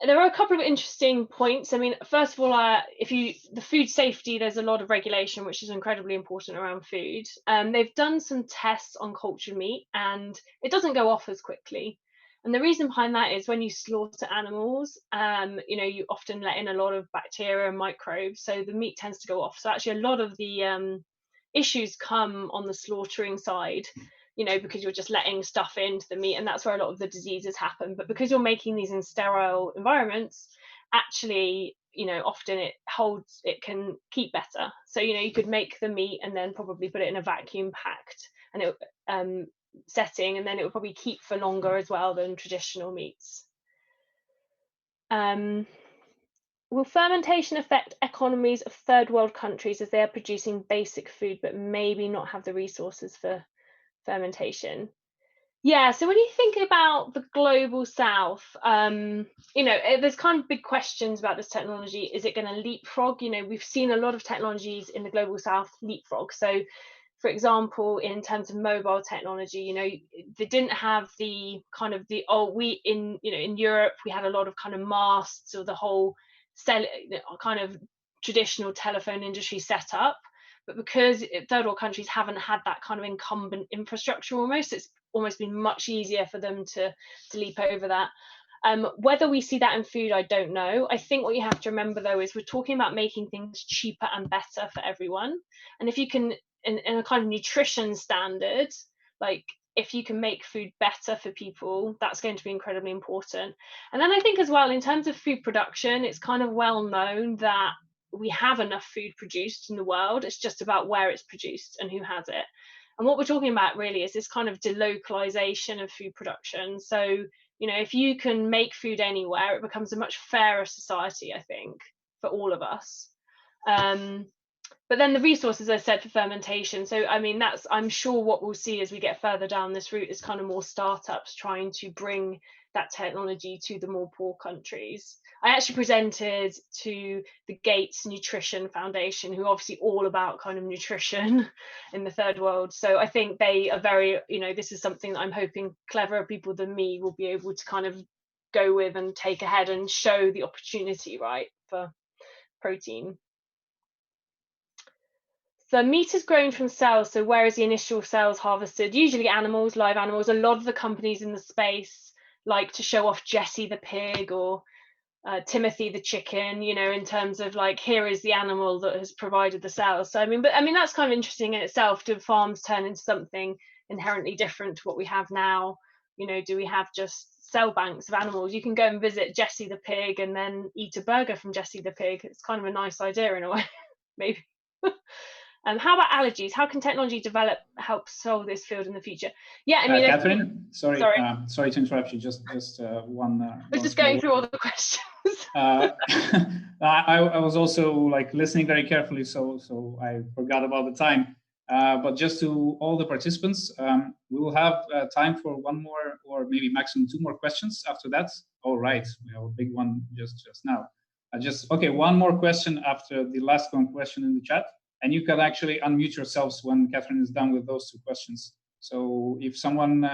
there are a couple of interesting points. I mean, first of all, the food safety, there's a lot of regulation which is incredibly important around food. They've done some tests on cultured meat and it doesn't go off as quickly. And the reason behind that is when you slaughter animals, you know, you often let in a lot of bacteria and microbes, so the meat tends to go off. So actually a lot of the issues come on the slaughtering side, you know, because you're just letting stuff into the meat, and that's where a lot of the diseases happen. But because you're making these in sterile environments, actually, you know, often it can keep better. So, you know, you could make the meat and then probably put it in a vacuum packed and it setting, and then it will probably keep for longer as well than traditional meats. Will fermentation affect economies of third world countries as they are producing basic food but maybe not have the resources for fermentation? Yeah, so when you think about the global south, you know, there's kind of big questions about this technology. Is it going to leapfrog? You know, we've seen a lot of technologies in the global south leapfrog. So for example, in terms of mobile technology, you know, they didn't have the kind of in Europe, we had a lot of kind of masts or the whole kind of traditional telephone industry set up. But because third world countries haven't had that kind of incumbent infrastructure it's almost been much easier for them to leap over that. Whether we see that in food, I don't know. I think what you have to remember, though, is we're talking about making things cheaper and better for everyone. And if you can, in a kind of nutrition standard, like if you can make food better for people, that's going to be incredibly important. And then I think as well, in terms of food production, it's kind of well known that we have enough food produced in the world. It's just about where it's produced and who has it. And what we're talking about really is this kind of delocalization of food production. So, you know, if you can make food anywhere, it becomes a much fairer society, I think, for all of us. But then the resources, as I said, for fermentation. So, I mean, I'm sure what we'll see as we get further down this route is kind of more startups trying to bring that technology to the more poor countries. I actually presented to the Gates Nutrition Foundation, who are obviously all about kind of nutrition in the third world. So I think they are very, you know, this is something that I'm hoping cleverer people than me will be able to kind of go with and take ahead and show the opportunity, right, for protein. The meat is grown from cells, so where is the initial cells harvested? Usually animals, live animals. A lot of the companies in the space like to show off Jessie the pig or Timothy the chicken, you know, in terms of like, here is the animal that has provided the cells. So I mean, that's kind of interesting in itself. Do farms turn into something inherently different to what we have now? You know, do we have just cell banks of animals? You can go and visit Jessie the pig and then eat a burger from Jessie the pig. It's kind of a nice idea in a way, maybe. How about allergies? How can technology help solve this field in the future? Yeah, I mean, Catherine, sorry to interrupt you. Just one. I was just going through all the questions. I was also like listening very carefully, so I forgot about the time. But just to all the participants, we will have time for one more or maybe maximum two more questions after that. All right, we have a big one just now. Okay, one more question after the last one question in the chat. And you can actually unmute yourselves when Catherine is done with those two questions. So if someone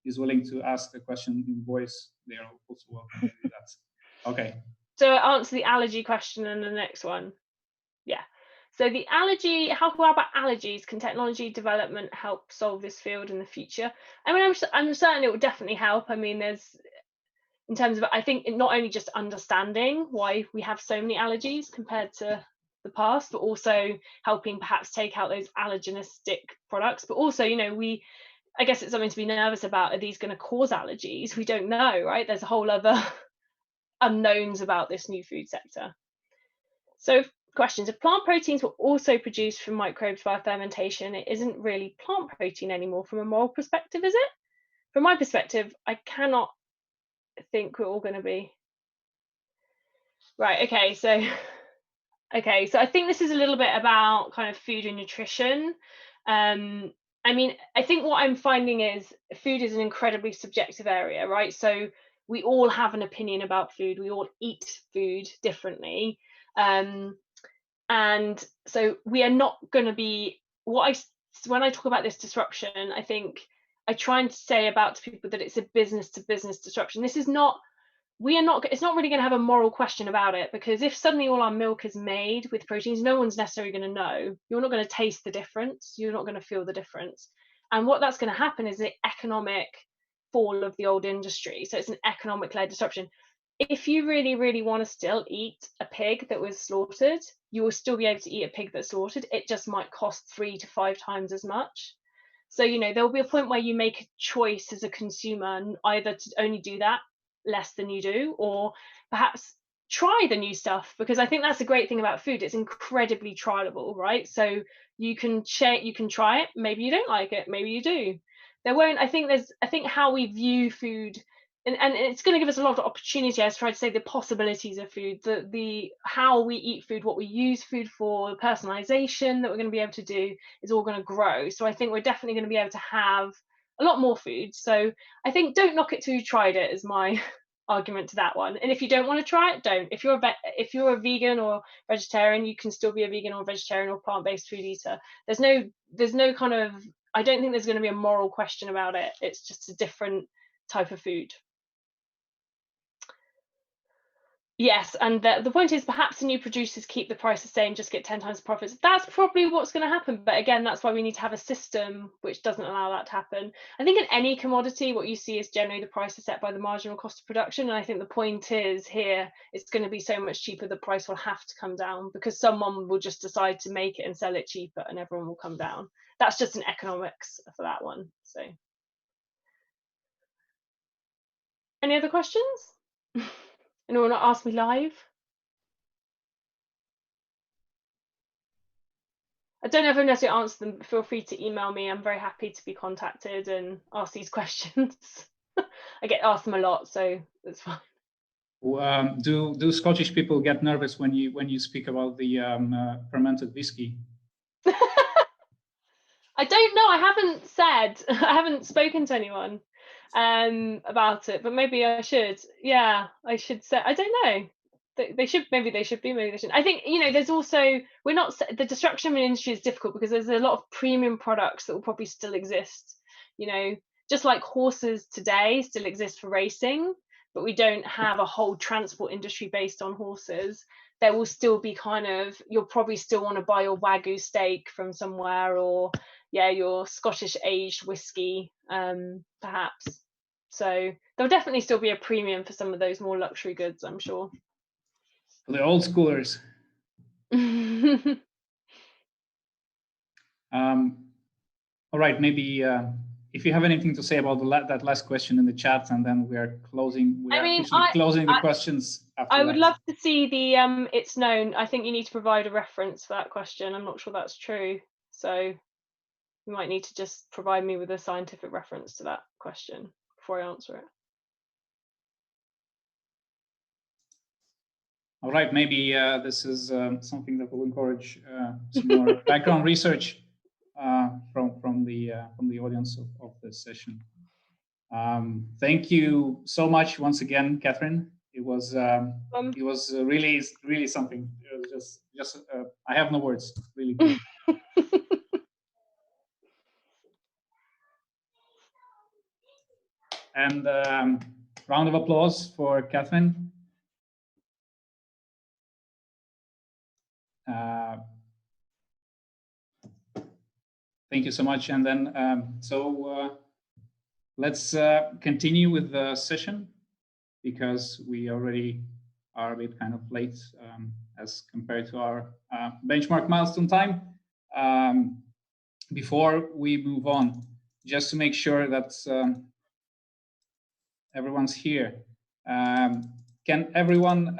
is willing to ask a question in voice, they are also welcome to do that. Okay. So answer the allergy question and the next one. Yeah. So the allergy, how about allergies? Can technology development help solve this field in the future? I mean, I'm certain it would definitely help. I mean, there's, in terms of, I think not only just understanding why we have so many allergies compared to the past, but also helping perhaps take out those allergenistic products. But also, you know, I guess it's something to be nervous about. Are these going to cause allergies? We don't know, right? There's a whole other unknowns about this new food sector. So questions: if plant proteins were also produced from microbes via fermentation, it isn't really plant protein anymore from a moral perspective, is it? From my perspective, I cannot think we're all going to be right. Okay, so Okay, so I think this is a little bit about kind of food and nutrition. I mean, I think what I'm finding is food is an incredibly subjective area, right? So we all have an opinion about food. We all eat food differently. Um, and so we are not going to be when I talk about this disruption, I think I try and say about to people that it's a business to business disruption. This is not we are not it's not really going to have a moral question about it, because if suddenly all our milk is made with proteins, no one's necessarily going to know. You're not going to taste the difference, you're not going to feel the difference, and what that's going to happen is the economic fall of the old industry. So it's an economic led disruption. If you really, really want to still eat a pig that was slaughtered, you will still be able to eat a pig that's slaughtered. It just might cost 3 to 5 times as much. So, there will be a point where you make a choice as a consumer, either to only do that less than you do, or perhaps try the new stuff, because I think that's a great thing about food. It's incredibly trialable, right? So you can try it. Maybe you don't like it. Maybe you do. There won't. I think how we view food, and it's going to give us a lot of opportunity. As I tried to say, the possibilities of food, the how we eat food, what we use food for, the personalization that we're going to be able to do is all going to grow. So I think we're definitely going to be able to have a lot more food. So I think don't knock it till you tried it is my argument to that one. And if you don't want to try it, don't. If you're a vegan or vegetarian, you can still be a vegan or vegetarian or plant-based food eater. There's no kind of, I don't think there's going to be a moral question about it. It's just a different type of food. Yes, and the point is perhaps the new producers keep the price the same, just get 10 times the profits. That's probably what's going to happen. But again, that's why we need to have a system which doesn't allow that to happen. I think in any commodity, what you see is generally the price is set by the marginal cost of production. And I think the point is here, it's going to be so much cheaper, the price will have to come down, because someone will just decide to make it and sell it cheaper and everyone will come down. That's just an economics for that one. So, any other questions? Anyone want to ask me live? I don't ever necessarily answer them, but feel free to email me. I'm very happy to be contacted and ask these questions. I get asked them a lot, so it's fine. Do Scottish people get nervous when you speak about the fermented whiskey? I don't know. I haven't spoken to anyone about it, but maybe I should. Yeah, I should say. I don't know. They should, maybe they should be, maybe they shouldn't. I think, there's also, the destruction of an industry is difficult because there's a lot of premium products that will probably still exist, just like horses today still exist for racing, but we don't have a whole transport industry based on horses. There will still be you'll probably still want to buy your Wagyu steak from somewhere, or your Scottish aged whiskey, perhaps. So there'll definitely still be a premium for some of those more luxury goods, I'm sure. For the old schoolers. All right, maybe if you have anything to say about that last question in the chat, and then we are closing. Closing the questions. After I would love to see the it's known. I think you need to provide a reference for that question. I'm not sure that's true, so you might need to just provide me with a scientific reference to that question before I answer it. All right, maybe this is something that will encourage some more background research from the audience of this session. Thank you so much once again, Catherine. It was really something. It was just I have no words. Really cool. And round of applause for Catherine. Thank you so much. And then let's continue with the session, because we already are a bit kind of late as compared to our benchmark milestone time. Before we move on, just to make sure that everyone's here, can everyone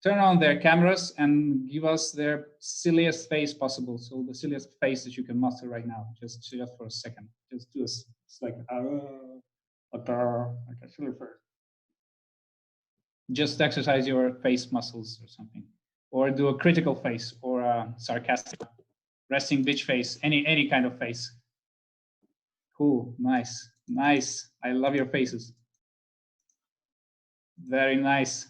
turn on their cameras and give us their silliest face possible? So the silliest face that you can muster right now, just for a second. Just do it's like a silly face. Just exercise your face muscles or something. or do a critical face, or a sarcastic, resting bitch face, any kind of face. Cool, nice, nice. I love your faces. Very nice.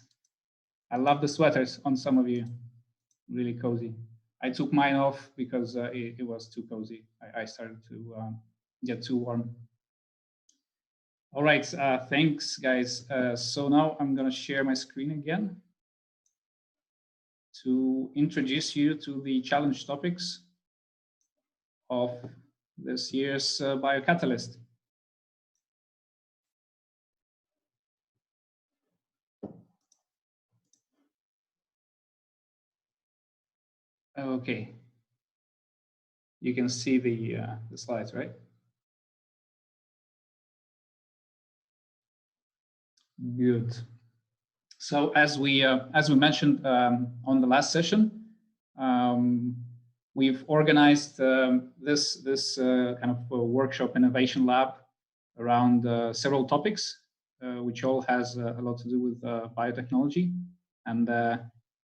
I love the sweaters on some of you. Really cozy. I took mine off because it was too cozy. I started to get too warm. All right, thanks guys. So now I'm gonna share my screen again to introduce you to the challenge topics of this year's Biocatalyst. Okay, you can see the slides, right? Good. So as we mentioned on the last session, we've organized this kind of workshop innovation lab around several topics, which all has a lot to do with biotechnology, and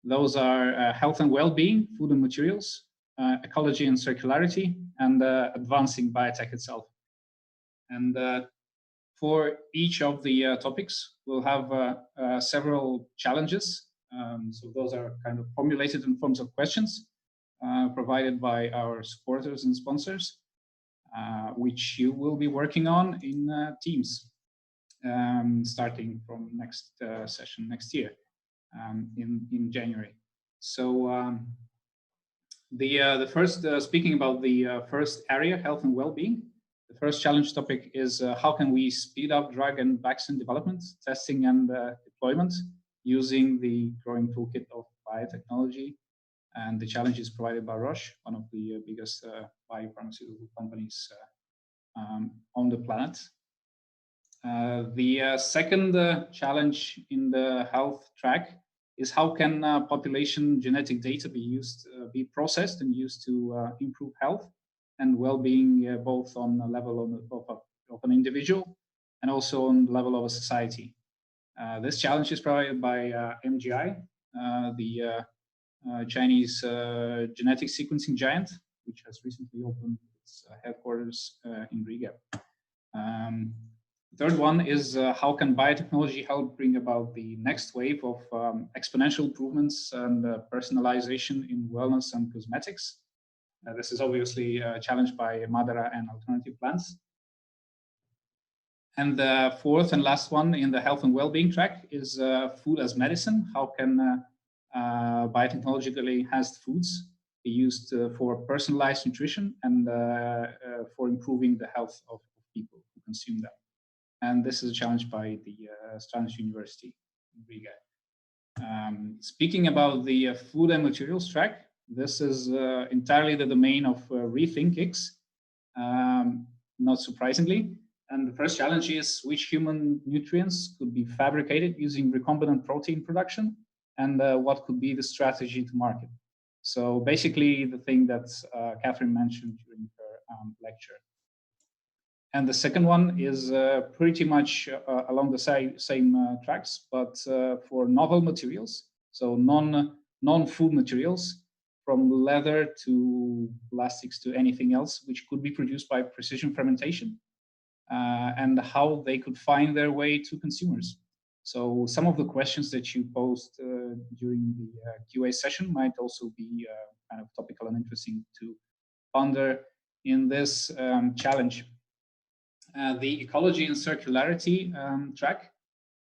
those are health and well-being, food and materials, ecology and circularity, and advancing biotech itself. And for each of the topics, we'll have several challenges. So those are kind of formulated in forms of questions provided by our supporters and sponsors, which you will be working on in teams, starting from next session next year in January. So the first, speaking about the first area, health and well-being, the first challenge topic is how can we speed up drug and vaccine development, testing and deployment using the growing toolkit of biotechnology. And the challenge is provided by Roche, one of the biggest biopharmaceutical companies on the planet. The second challenge in the health track is how can population genetic data be used, be processed and used to improve health and well-being, both on the level of an individual and also on the level of a society. This challenge is provided by MGI, the Chinese genetic sequencing giant, which has recently opened its headquarters in Riga. The third one is how can biotechnology help bring about the next wave of exponential improvements and personalization in wellness and cosmetics. This is obviously challenged by Madara and alternative plants. And the fourth and last one in the health and well-being track is food as medicine. How can biotechnologically enhanced foods be used for personalized nutrition and for improving the health of people who consume them? And this is a challenge by the Strange University in Riga. Speaking about the food and materials track, this is entirely the domain of RethinkX, not surprisingly. And the first challenge is which human nutrients could be fabricated using recombinant protein production, and what could be the strategy to market. So basically the thing that Catherine mentioned during her lecture. And the second one is pretty much along the same tracks, but for novel materials, so non-food materials, from leather to plastics to anything else, which could be produced by precision fermentation, and how they could find their way to consumers. So some of the questions that you posed during the QA session might also be kind of topical and interesting to ponder in this challenge. The ecology and circularity track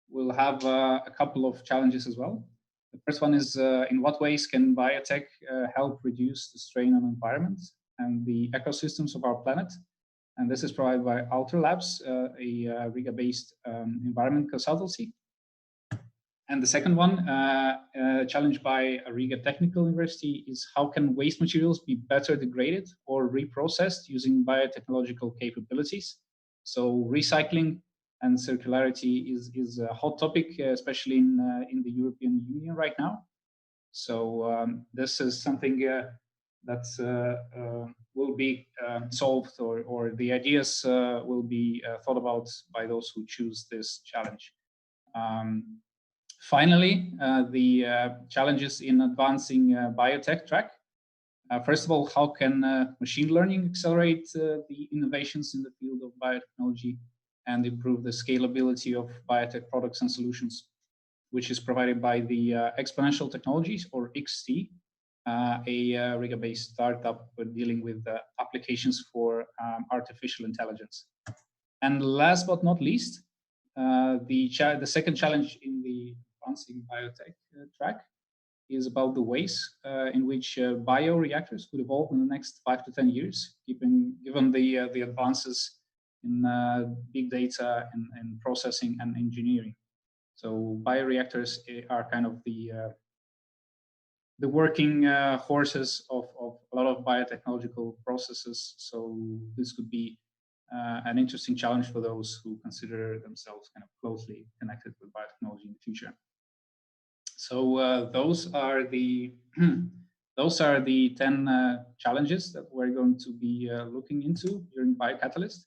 will have a couple of challenges as well. The first one is in what ways can biotech help reduce the strain on environment and the ecosystems of our planet? And this is provided by Alter Labs, a Riga-based environment consultancy. And the second one, challenged by a Riga Technical University, is how can waste materials be better degraded or reprocessed using biotechnological capabilities? So recycling and circularity is a hot topic, especially in the European Union right now. So this is something that will be solved, or the ideas will be thought about by those who choose this challenge. Finally, the challenges in advancing biotech track. First of all, how can machine learning accelerate the innovations in the field of biotechnology and improve the scalability of biotech products and solutions, which is provided by the Exponential Technologies, or XT, a Riga-based startup dealing with applications for artificial intelligence. And last but not least, the second challenge in the advancing biotech track is about the ways in which bioreactors could evolve in the next 5 to 10 years, given the advances in big data and processing and engineering. So bioreactors are kind of the working horses of a lot of biotechnological processes. So this could be an interesting challenge for those who consider themselves kind of closely connected with biotechnology in the future. So those are the 10 challenges that we're going to be looking into during Biocatalyst,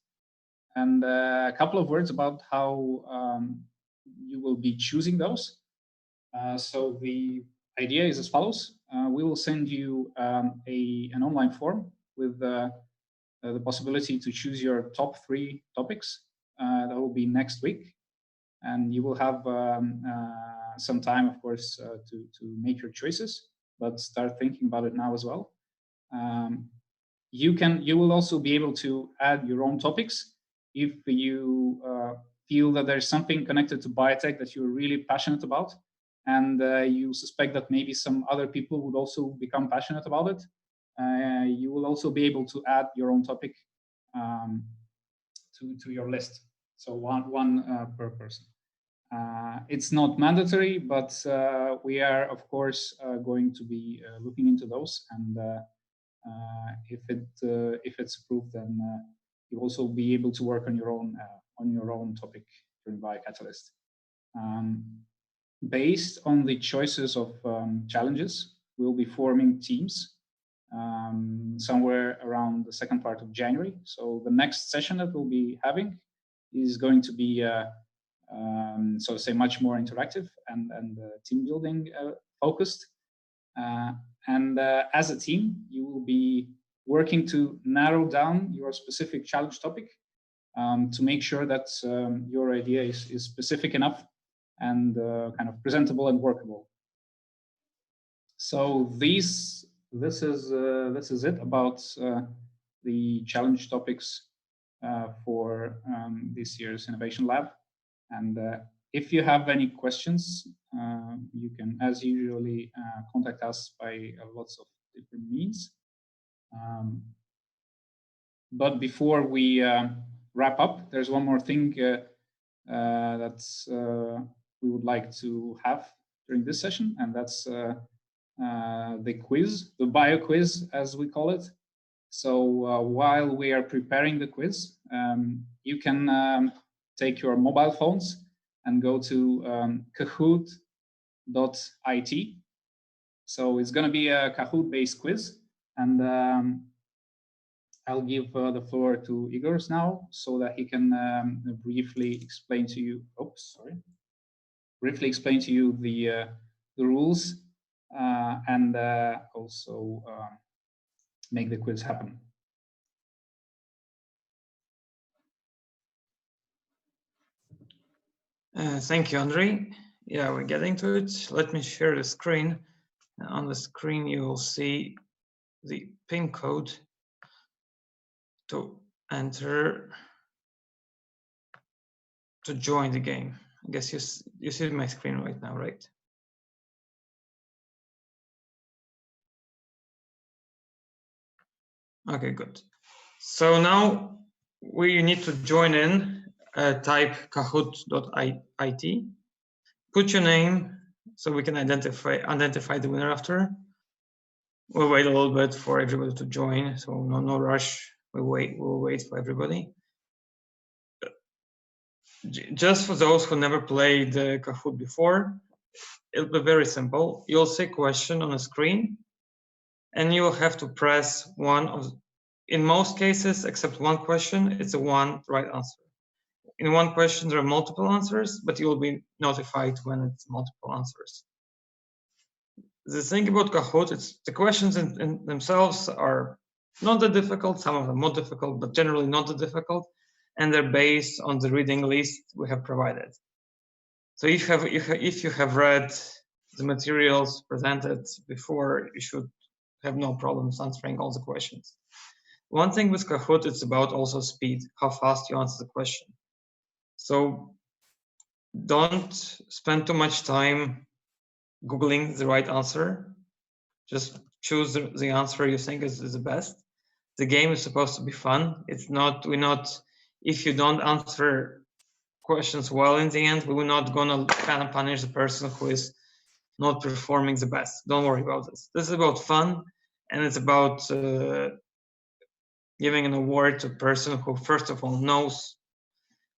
and a couple of words about how you will be choosing those. So the idea is as follows: we will send you an online form with the possibility to choose your top 3 topics. That will be next week, and you will have some time, of course, to make your choices, but start thinking about it now as well. You will also be able to add your own topics if you feel that there's something connected to biotech that you're really passionate about, and you suspect that maybe some other people would also become passionate about it. You will also be able to add your own topic to your list. So one per person. It's not mandatory, but we are, of course, going to be looking into those. And if it's approved, then you'll also be able to work on your own topic during Biocatalyst. Based on the choices of challenges, we'll be forming teams somewhere around the second part of January. So the next session that we'll be having is going to be so to say much more interactive and team building focused. And as a team, you will be working to narrow down your specific challenge topic to make sure that your idea is specific enough and kind of presentable and workable. So this is it about the challenge topics for this year's Innovation Lab. And if you have any questions, you can, as usually, contact us by lots of different means. But before we wrap up, there's one more thing that we would like to have during this session, and that's the quiz, the bio quiz, as we call it. So while we are preparing the quiz, you can take your mobile phones and go to kahoot.it. So it's going to be a Kahoot-based quiz, and I'll give the floor to Igor now so that he can briefly explain to you. Briefly explain to you the rules and also make the quiz happen. Thank you, Andrei. Yeah, we're getting to it. Let me share the screen. On the screen, you will see the PIN code to enter to join the game. I guess you see my screen right now, right? Okay, good. So now we need to join in. Type kahoot.it. Put your name so we can identify the winner after. We'll wait a little bit for everybody to join, so no rush. We'll wait for everybody. Just for those who never played Kahoot before, it'll be very simple. You'll see a question on a screen, and you'll have to press one of, in most cases, except one question, it's a one right answer. in one question there are multiple answers, but you will be notified when it's multiple answers. The thing about Kahoot, it's the questions in themselves are not that difficult. Some of them more difficult, but generally not that difficult, and they're based on the reading list we have provided. So if you have read the materials presented before, you should have no problems answering all the questions. One thing with Kahoot, it's about also speed, how fast you answer the question. So don't spend too much time Googling the right answer. Just choose the answer you think is the best. The game is supposed to be fun. It's not, if you don't answer questions well in the end, we will not gonna kind of punish the person who is not performing the best. Don't worry about this. This is about fun, and it's about giving an award to a person who, first of all, knows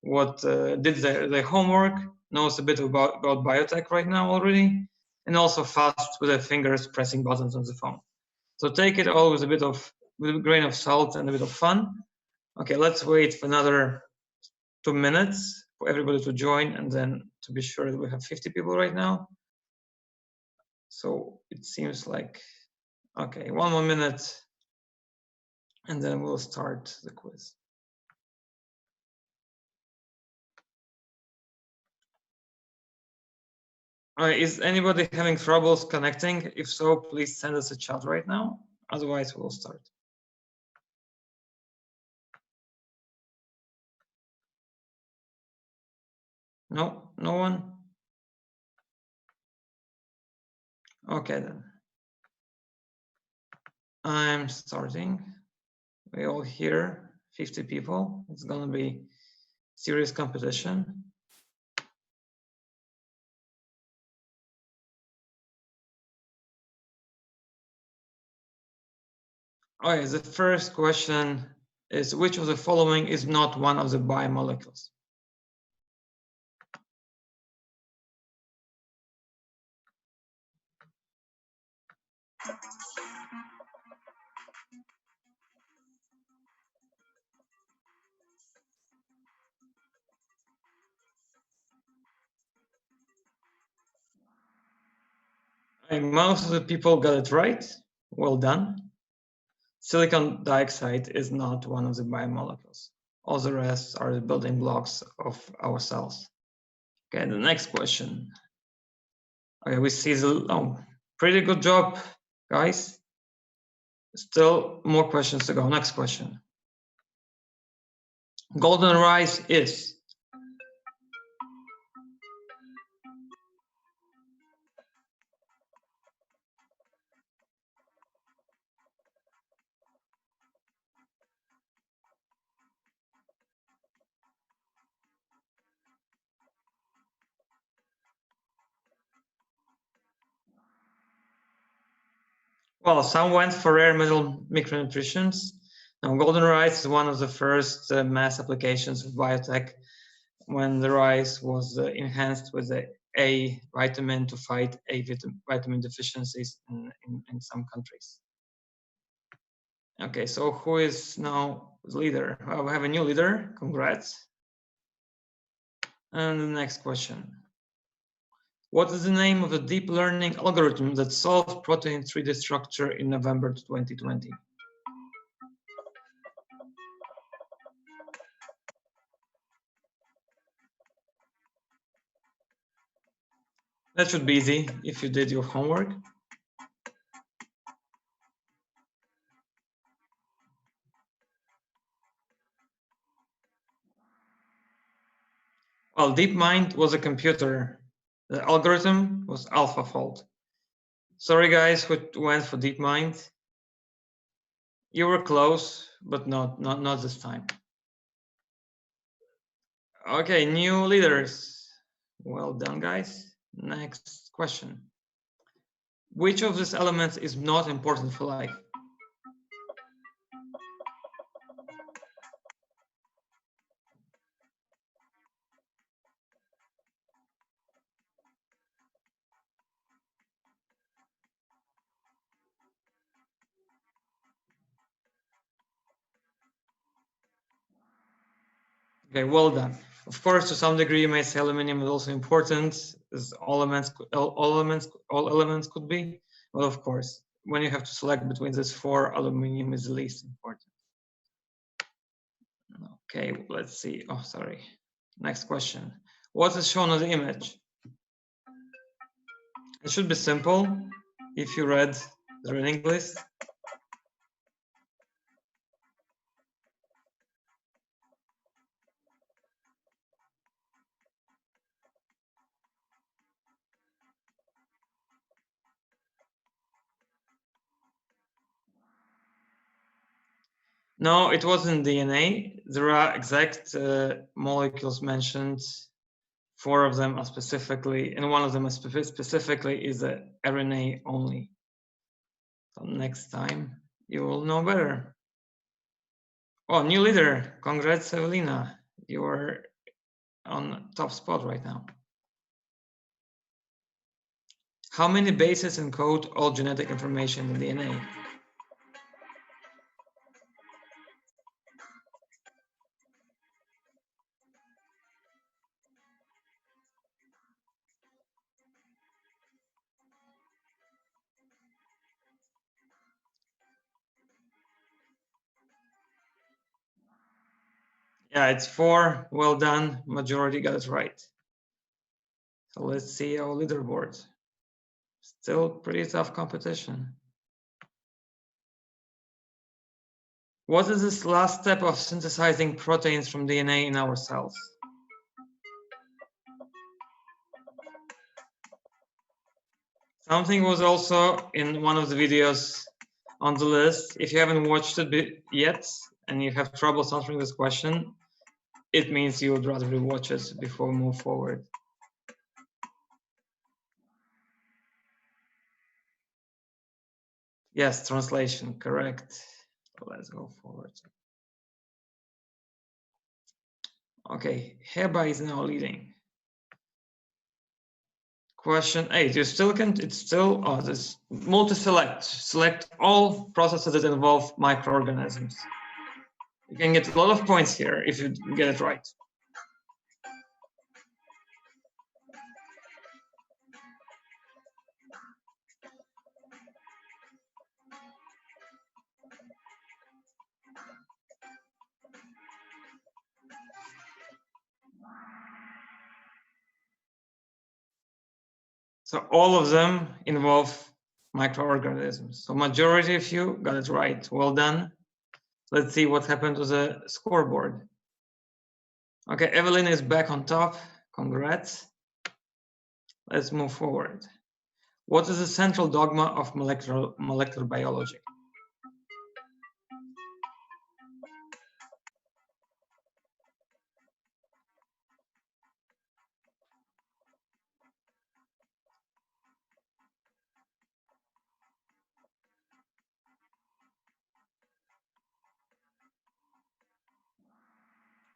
what did their homework, knows a bit about biotech right now already, and also fast with their fingers pressing buttons on the phone. So take it all with a grain of salt and a bit of fun. Okay, let's wait for another 2 minutes for everybody to join, and then to be sure that we have 50 people right now. So it seems like, okay, 1 more minute, and then we'll start the quiz. Is anybody having troubles connecting? If so, please send us a chat right now. Otherwise, we'll start. No, no one? Okay, then. I'm starting. We all here, 50 people. It's gonna be serious competition. Okay, the first question is, which of the following is not one of the biomolecules? Most of the people got it right. Well done. Silicon dioxide is not one of the biomolecules. All the rest are the building blocks of our cells. Okay, the next question. Okay, we see the, pretty good job, guys. Still more questions to go. Next question. Golden rice is? Well, some went for rare metal micronutrients. Now, golden rice is one of the first mass applications of biotech, when the rice was enhanced with the A vitamin to fight A vitamin deficiencies in some countries. Okay, so who is now the leader? Well, we have a new leader. Congrats. And the next question. What is the name of the deep learning algorithm that solved protein 3D structure in November 2020? That should be easy if you did your homework. Well, DeepMind was a computer. The algorithm was AlphaFold. Sorry guys who went for DeepMind. You were close, but not this time. Okay, new leaders. Well done, guys. Next question. Which of these elements is not important for life? Okay, well done. Of course, to some degree, you may say aluminum is also important, as all elements could be. But of course, when you have to select between these four, aluminum is the least important. Okay, let's see. Oh, sorry. Next question. What is shown on the image? It should be simple if you read the reading list. No, it wasn't DNA. There are exact molecules mentioned. 4 of them are specifically, and one of them specifically is the RNA only. So next time you will know better. Oh, new leader. Congrats, Evelina. You are on top spot right now. How many bases encode all genetic information in DNA? Yeah, it's 4. Well done. Majority got it right. So let's see our leaderboard. Still pretty tough competition. What is this last step of synthesizing proteins from DNA in our cells? Something was also in one of the videos on the list. If you haven't watched it yet and you have troubles answering this question, it means you would rather rewatch it before we move forward. Yes, translation, correct. Let's go forward. Okay, Heba is now leading. Question 8, you still can, it's still, oh, this multi-select. Select all processes that involve microorganisms. You can get a lot of points here if you get it right. So all of them involve microorganisms. So majority of you got it right. Well done. Let's see what happened to the scoreboard. Okay, Evelyn is back on top. Congrats. Let's move forward. What is the central dogma of molecular biology?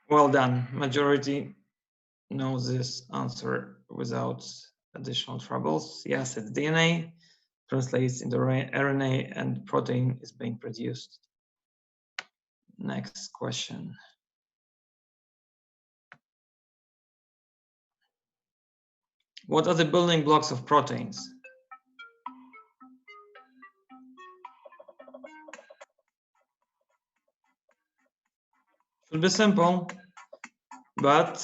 Well done. Majority knows this answer without additional troubles. Yes, it's DNA, translates into RNA, and protein is being produced. Next question. What are the building blocks of proteins? Should be simple, but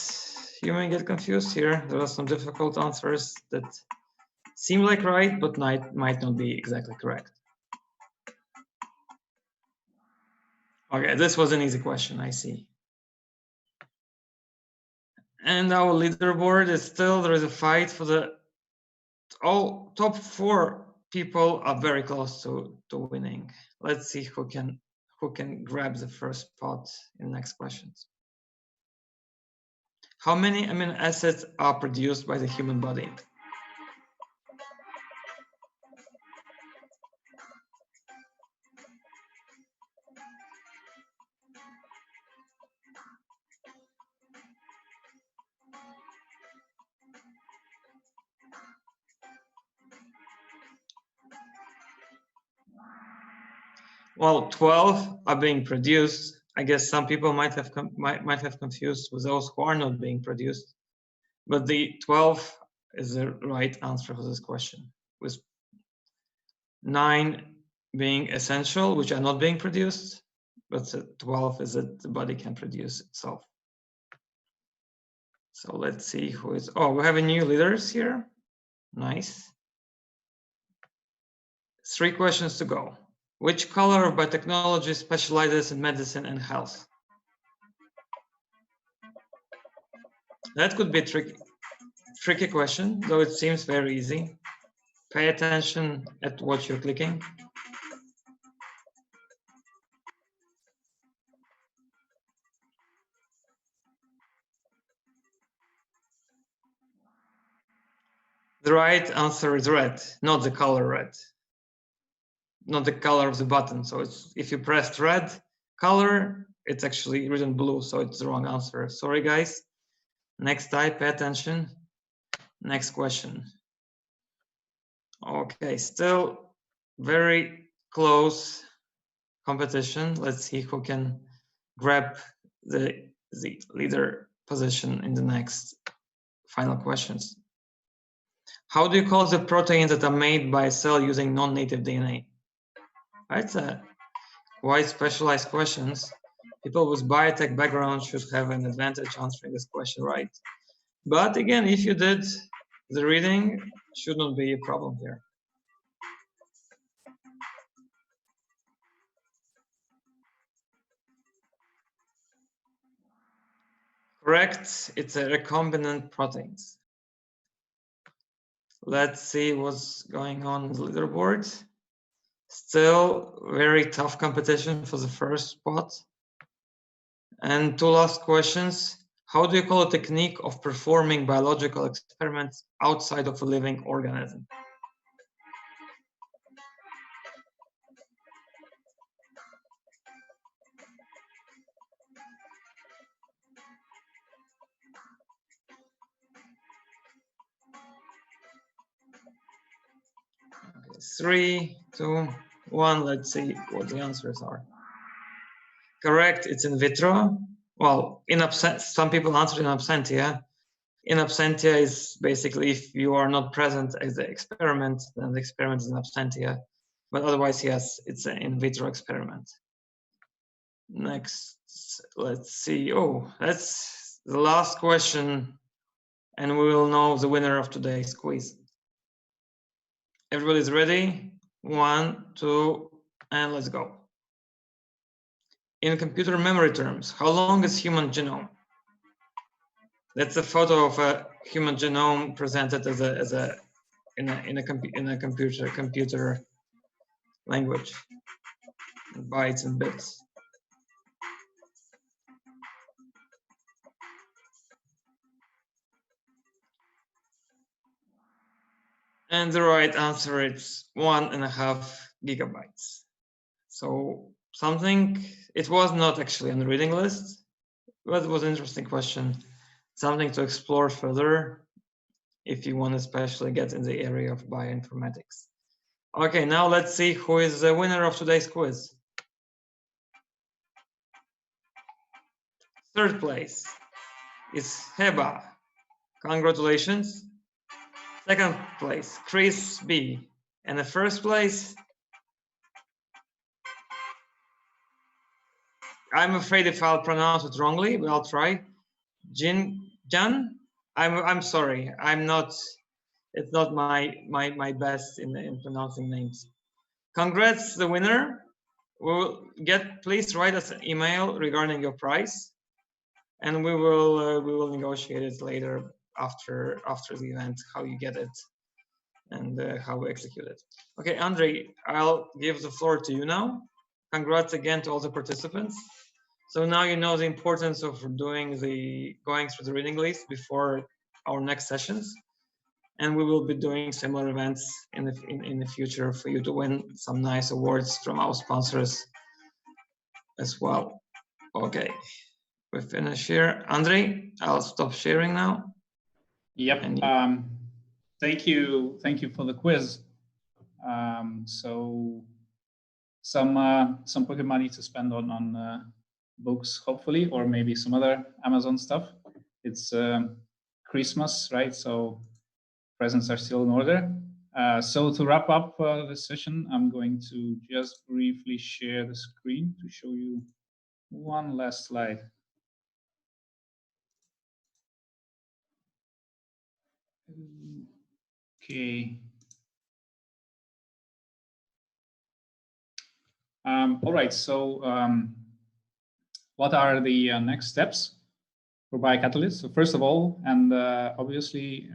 you may get confused here. There are some difficult answers that seem like right, but might not be exactly correct. Okay, this was an easy question, I see. And our leaderboard is still, there is a fight for the, all top 4 people are very close to winning. Let's see who can grab the first spot in the next questions. How many amino acids are produced by the human body? Well, 12 are being produced, I guess some people might have confused with those who are not being produced, but the 12 is the right answer for this question, with 9 being essential, which are not being produced, but the 12 is that the body can produce itself. So let's see who is. Oh, we have a new leaders here. Nice. 3 questions to go. Which color of biotechnology specializes in medicine and health? That could be a tricky question, though it seems very easy. Pay attention at what you're clicking. The right answer is red, not the color red, not the color of the button. So it's, if you pressed red color, it's actually written blue, so it's the wrong answer. Sorry, guys. Next type, pay attention. Next question. Okay, still very close competition. Let's see who can grab the leader position in the next final questions. How do you call the proteins that are made by a cell using non-native DNA? Right, quite specialized questions. People with biotech background should have an advantage answering this question right. But again, if you did the reading, should not be a problem here. Correct, it's a recombinant proteins. Let's see what's going on in the leaderboard. Still very tough competition for the first spot. And 2 last questions. How do you call a technique of performing biological experiments outside of a living organism? Okay, 3, 2, 1. Let's see what the answers are. Correct, it's in vitro. Well, in absentia, some people answered in absentia. In absentia is basically if you are not present at the experiment, then the experiment is in absentia. But otherwise, yes, it's an in vitro experiment. Next, let's see. Oh, that's the last question, and we will know the winner of today's quiz. Everybody's ready? 1, 2, and let's go. In computer memory terms, how long is human genome? That's a photo of a human genome presented as a in a computer language, bytes and bits. And the right answer is 1.5 gigabytes. So something, it was not actually on the reading list, but it was an interesting question. Something to explore further if you want to especially get in the area of bioinformatics. Okay, now let's see who is the winner of today's quiz. 3rd place is Heba. Congratulations. 2nd place, Chris B. And the 1st place, I'm afraid if I'll pronounce it wrongly, but I'll try. Jan? I'm sorry. I'm not. It's not my best in pronouncing names. Congrats, the winner. We'll please write us an email regarding your prize, and we will negotiate it later after the event, how you get it and how we execute it. Okay, Andrei, I'll give the floor to you now. Congrats again to all the participants. So now you know the importance of going through the reading list before our next sessions, and we will be doing similar events in the future for you to win some nice awards from our sponsors as well. Okay, we finish here. Andrei, I'll stop sharing now. Yep. Thank you for the quiz. So some pocket money to spend on books, hopefully, or maybe some other Amazon stuff. It's Christmas, right? So presents are still in order. So to wrap up this session, I'm going to just briefly share the screen to show you one last slide. Okay. All right, so what are the next steps for Biocatalyst? So first of all, and obviously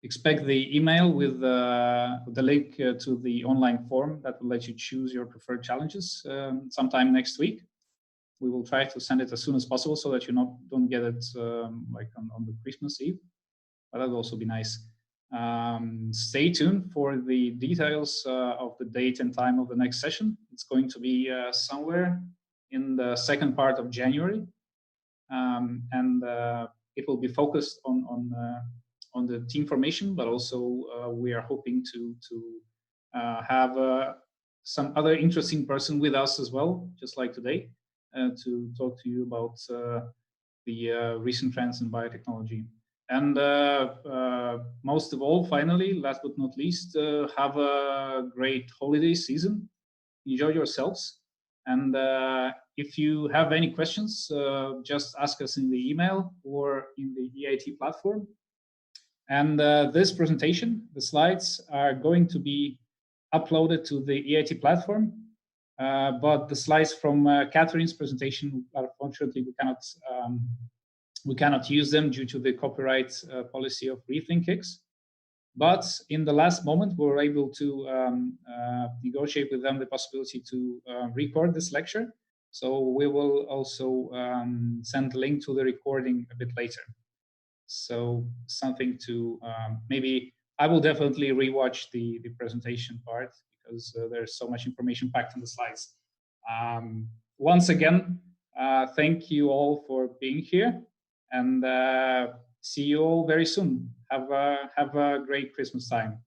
expect the email with the link to the online form that will let you choose your preferred challenges sometime next week. We will try to send it as soon as possible so that you don't get it like on the Christmas Eve, but that'll also be nice. Stay tuned for the details of the date and time of the next session. It's going to be somewhere in the second part of January, and it will be focused on the team formation, but also we are hoping to have some other interesting person with us as well, just like today, to talk to you about the recent trends in biotechnology. And most of all, finally, last but not least, have a great holiday season. Enjoy yourselves. And if you have any questions, just ask us in the email or in the EIT platform. And this presentation, the slides, are going to be uploaded to the EIT platform. But the slides from Catherine's presentation, unfortunately, we cannot use them due to the copyright policy of RethinkX. But in the last moment, we were able to negotiate with them the possibility to record this lecture. So we will also send a link to the recording a bit later. So something to maybe I will definitely rewatch the presentation part because there's so much information packed in the slides. Once again, thank you all for being here, and see you all very soon. Have a great Christmas time.